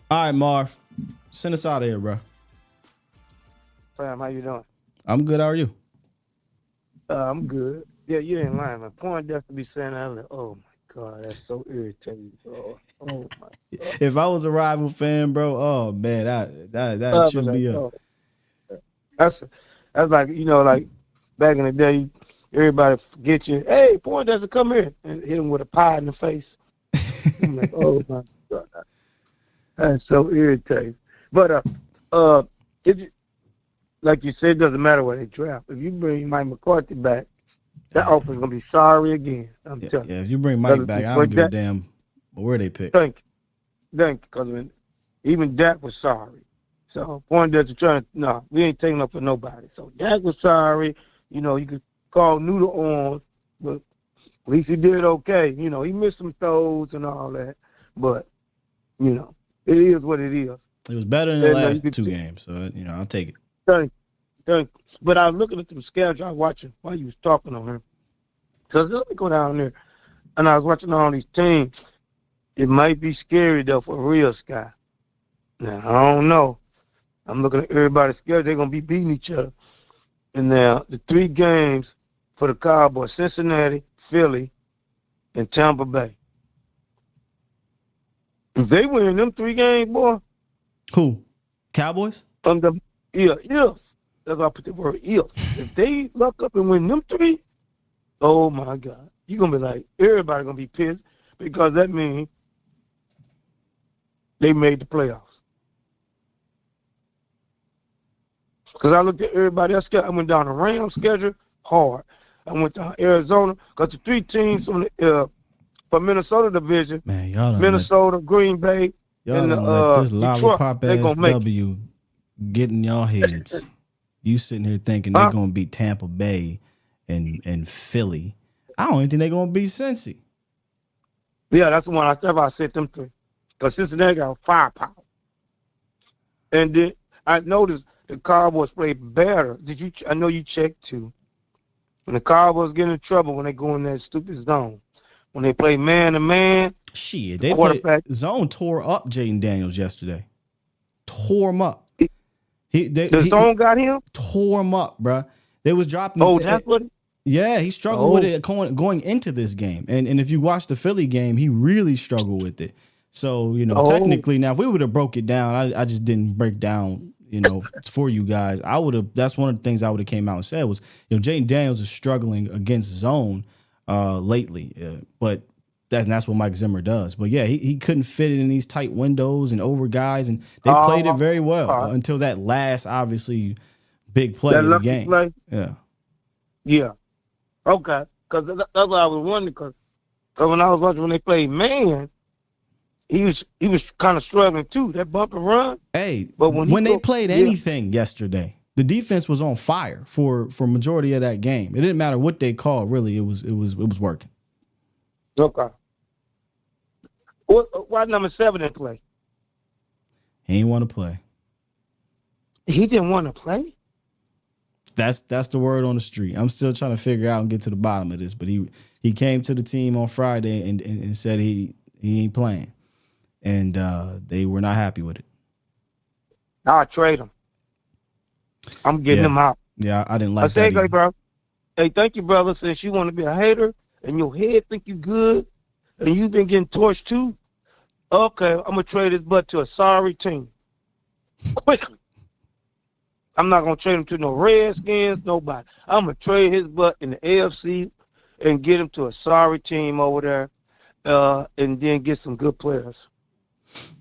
D: All right, Marv. Send us out of here, bro.
J: Fam, how you doing?
D: I'm good. How are you?
J: I'm good. Yeah, you ain't lying. My point just to be saying that. Like, oh, my God, that's so irritating. Oh my God.
D: If I was a rival fan, bro, oh man, that should be a.
J: That's like like back in the day, everybody get you. Hey, Poindexter, come here, and hit him with a pie in the face. I'm like, oh my God, that's so irritating. But like you said, it doesn't matter what they draft. If you bring Mike McCarthy back, that offense gonna be sorry again. I'm telling you.
D: Yeah, if you bring Mike back, I don't give a damn where they pick.
J: Thank you. Because even Dak was sorry. So Poindexter we ain't taking up for nobody. So Dak was sorry. You could call noodle on, but at least he did okay. He missed some throws and all that. But, it is what it is.
D: It was better than the last 2 games. So, I'll take it.
J: Thank you. But I was looking at the schedule. I was watching while you was talking on him. Because let me go down there. And I was watching all these teams. It might be scary, though, for real, Sky. Now, I don't know. I'm looking at everybody's schedule. They're going to be beating each other. And now, the 3 games for the Cowboys, Cincinnati, Philly, and Tampa Bay. If they win them 3 games, boy.
D: Who? Cowboys?
J: Yeah. That's why I put the word if. If they luck up and win them 3, oh, my God. You're going to be like, everybody going to be pissed because that means they made the playoffs. Because I looked at everybody else. I went down the Rams schedule hard. I went to Arizona because the 3 teams from Minnesota division,
D: man, y'all
J: Minnesota, Green Bay,
D: y'all
J: and
D: don't let this lollipop
J: Detroit,
D: ass W get in y'all heads. You sitting here thinking they're going to beat Tampa Bay and Philly. I don't even think they're going to beat Cincy.
J: Yeah, that's the one. I said them 3. Because Cincinnati got firepower. And then I noticed the Cowboys played better. I know you checked too. When the Cowboys get in trouble when they go in that stupid zone. When they play man-to-man.
D: Shit, they played zone tore up Jaden Daniels yesterday. Tore him up.
J: The zone got him?
D: Tore him up, bruh. They was dropping.
J: Oh, that's what?
D: Yeah, he struggled with it going into this game. And if you watch the Philly game, he really struggled with it. So, technically now, if we would have broke it down, I just didn't break down, for you guys. That's one of the things I would have came out and said was, Jaden Daniels is struggling against zone lately. But that's what Mike Zimmer does. But yeah, he couldn't fit it in these tight windows and over guys, and they played it very well until that last, obviously, big play of the game.
J: Play?
D: Yeah.
J: Yeah. Okay. Because that's what I was wondering. Because when I was watching when they played man, he was kind of struggling too. That bump and run.
D: Hey,
J: but
D: when they played anything yesterday, the defense was on fire for majority of that game. It didn't matter what they called. Really, it was working.
J: Okay. Why number 7 didn't play?
D: He didn't want to play.
J: He didn't want to play?
D: That's the word on the street. I'm still trying to figure out and get to the bottom of this. But he came to the team on Friday and said he ain't playing. And they were not happy with it.
J: I'll trade him. I'm getting him out.
D: Yeah, I didn't like that.
J: I say, hey, bro. Hey, thank you, brother. Since you want to be a hater and your head think you good and you've been getting torched too, okay, I'm going to trade his butt to a sorry team. Quickly. I'm not going to trade him to no Redskins, nobody. I'm going to trade his butt in the AFC and get him to a sorry team over there and then get some good players.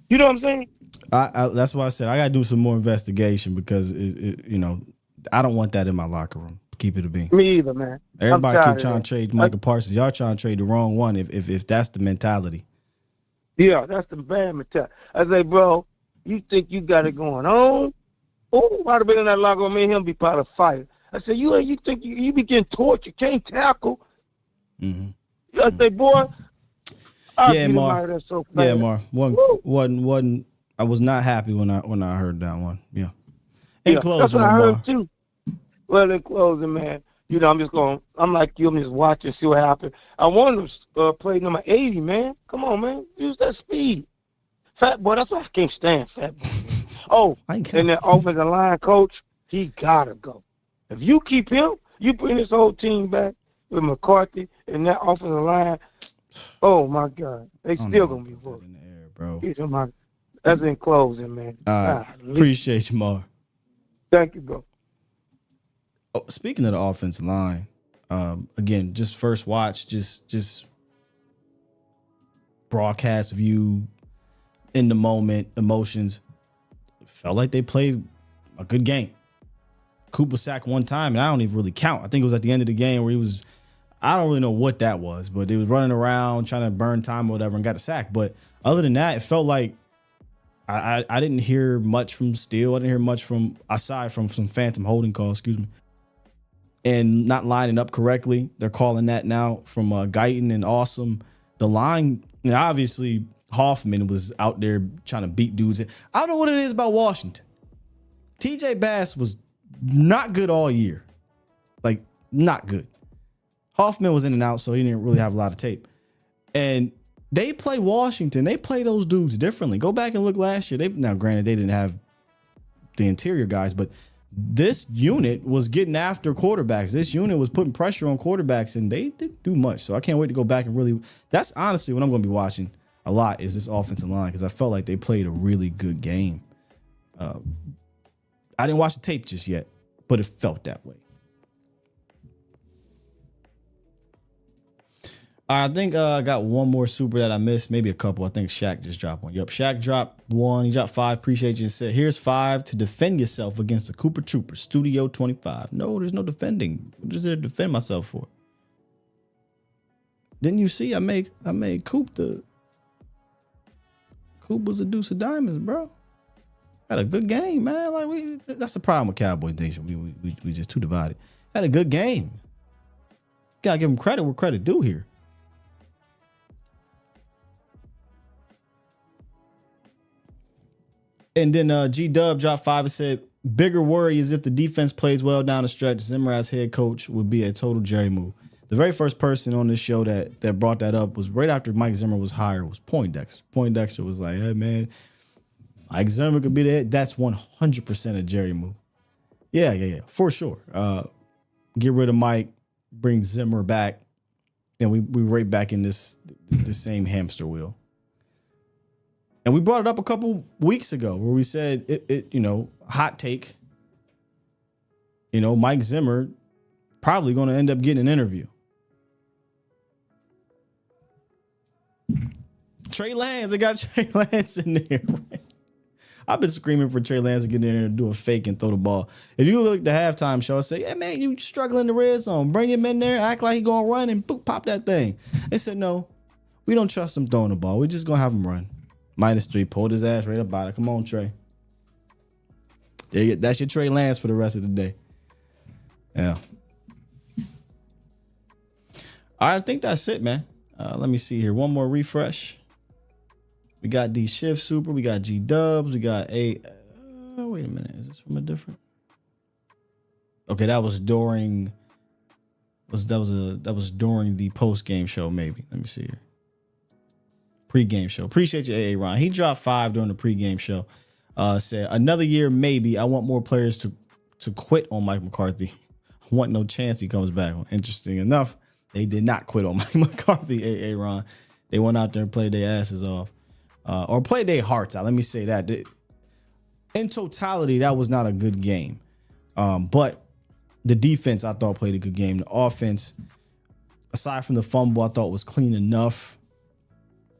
J: You know what I'm saying?
D: That's why I said I got to do some more investigation because, I don't want that in my locker room. Keep it a bean.
J: Me either, man.
D: Everybody keep trying to trade Michael Parsons. Y'all trying to trade the wrong one if that's the mentality.
J: Yeah, that's the bad mentality. I say, bro, you think you got it going on? Oh, I'd have been in that locker room, me and him be part of the fight. I said, you think you be getting tortured, you can't tackle. Mm-hmm. I say, boy,
D: Mar. Yeah, Mar. Wasn't I was not happy when I heard that one. Yeah. In closing,
J: that's what I heard too. Well, in closing, man, I'm like you, I'm just watching, see what happens. I want him to play number 80, man. Come on, man. Use that speed. Fat boy, that's why I can't stand Fat boy. Oh, and that offensive line coach, he got to go. If you keep him, you bring this whole team back with McCarthy and that offensive line, oh, my God. They still going to be voting. Bro. That's in closing, man.
D: Appreciate you, Mar.
J: Thank you, bro.
D: Oh, speaking of the offensive line, again, just first watch, just broadcast view, in the moment, emotions. Felt like they played a good game. Cooper sacked one time, and I don't even really count. I think it was at the end of the game where I don't really know what that was, but they was running around trying to burn time or whatever and got the sack. But other than that, it felt like I didn't hear much from Steele. I didn't hear much aside from some phantom holding call, and not lining up correctly. They're calling that now from Guyton and Awesome. The line, obviously, Hoffman was out there trying to beat dudes. I don't know what it is about Washington. TJ Bass was not good all year. Like, not good. Hoffman was in and out, so he didn't really have a lot of tape. And they play Washington. They play those dudes differently. Go back and look last year. Now, granted, they didn't have the interior guys, but this unit was getting after quarterbacks. This unit was putting pressure on quarterbacks, and they didn't do much. So I can't wait to go back and really. That's honestly what I'm going to be watching a lot is this offensive line because I felt like they played a really good game. I didn't watch the tape just yet, but it felt that way. I think I got one more super that I missed, maybe a couple. I think Shaq just dropped one. Yep, Shaq dropped one. He dropped 5. Appreciate you. And said, here's 5 to defend yourself against the Cooper Troopers. Studio 25. No, there's no defending. What is there to defend myself for? Didn't you see? I made Coop Coop was a deuce of diamonds, bro. Had a good game, man. Like that's the problem with Cowboy Nation. We just too divided. Had a good game. Gotta give him credit where credit due here. And then G-Dub dropped 5 and said, bigger worry is if the defense plays well down the stretch, Zimmer as head coach would be a total Jerry move. The very first person on this show that brought that up was right after Mike Zimmer was hired was Poindexter. Poindexter was like, hey, man, Mike Zimmer could be there. That's 100% a Jerry move. Yeah, for sure. Get rid of Mike, bring Zimmer back, and we right back in this same hamster wheel. And we brought it up a couple weeks ago where we said it hot take. Mike Zimmer probably going to end up getting an interview. Trey Lance. They got Trey Lance in there. I've been screaming for Trey Lance to get in there and do a fake and throw the ball. If you look at the halftime show, I say, "Yeah, man, you struggling in the red zone. Bring him in there, act like he gonna run and boop, pop that thing." They said, "No, we don't trust him throwing the ball. We're just gonna have him run." -3, pulled his ass right about it. Come on, Trey. That's your Trey Lance for the rest of the day. Yeah. All right, I think that's it, man. Let me see here. One more refresh. We got D Shift Super. We got G Dubs. We got A. Wait a minute. Is this from a different? Okay, that was during. That was during the post game show. Maybe. Let me see here. Pre-game show. Appreciate you, AA Ron. He dropped 5 during the pre-game show. Said another year, maybe. I want more players to quit on Mike McCarthy. I want no chance he comes back. Interesting enough, they did not quit on Mike McCarthy, AA Ron. They went out there and played their asses off. Or played their hearts out. Let me say that. In totality, that was not a good game. But the defense, I thought, played a good game. The offense, aside from the fumble, I thought was clean enough.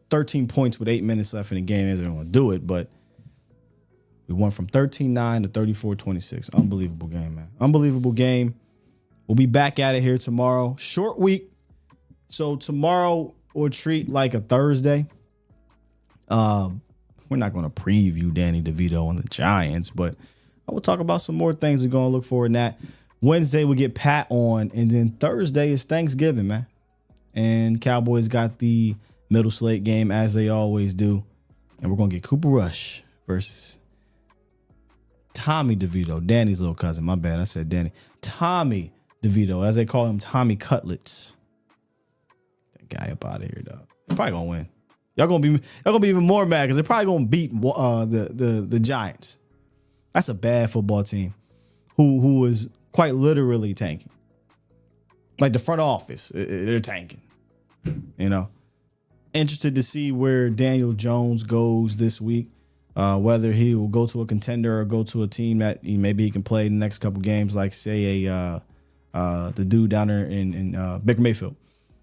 D: 13 points with 8 minutes left in the game isn't going to do it, but we went from 13-9 to 34-26. Unbelievable game, man. Unbelievable game. We'll be back at it here tomorrow. Short week. So tomorrow we'll treat like a Thursday. We're not going to preview Danny DeVito and the Giants, but I will talk about some more things we're going to look forward to that. Wednesday we get Pat on, and then Thursday is Thanksgiving, man. And Cowboys got the middle slate game as they always do. And we're going to get Cooper Rush versus Tommy DeVito, Danny's little cousin. My bad. I said Danny. Tommy DeVito, as they call him, Tommy Cutlets. That guy up out of here, dog. They're probably going to win. Y'all gonna be even more mad because they're probably going to beat the Giants. That's a bad football team who is quite literally tanking. Like the front office, they're tanking. You know? Interested to see where Daniel Jones goes this week, whether he will go to a contender or go to a team that maybe he can play in the next couple games, like say the dude down there in Baker Mayfield.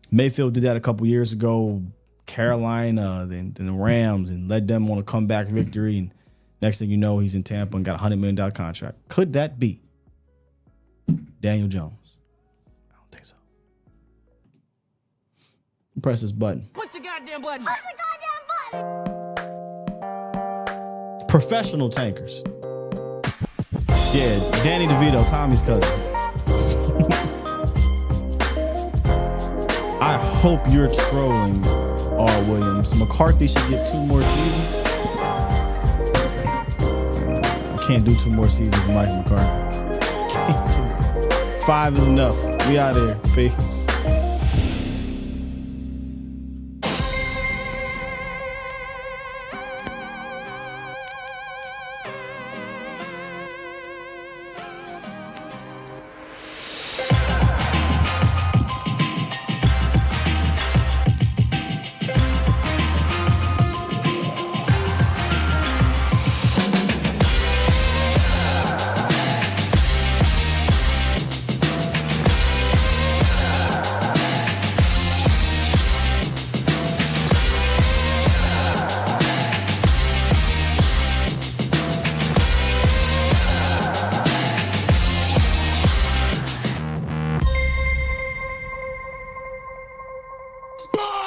D: Mayfield did that a couple years ago, Carolina, then the Rams, and led them on a comeback victory. And next thing you know, he's in Tampa and got a $100 million contract. Could that be Daniel Jones? I don't think so. Press this button.
L: Push the goddamn button. Push the goddamn button.
D: Professional tankers. Yeah, Danny DeVito, Tommy's cousin. I hope you're trolling R. Williams. McCarthy should get 2 more seasons. I can't do 2 more seasons, Mike McCarthy. Can't do 5 is enough. We out here. Peace.
L: Bye.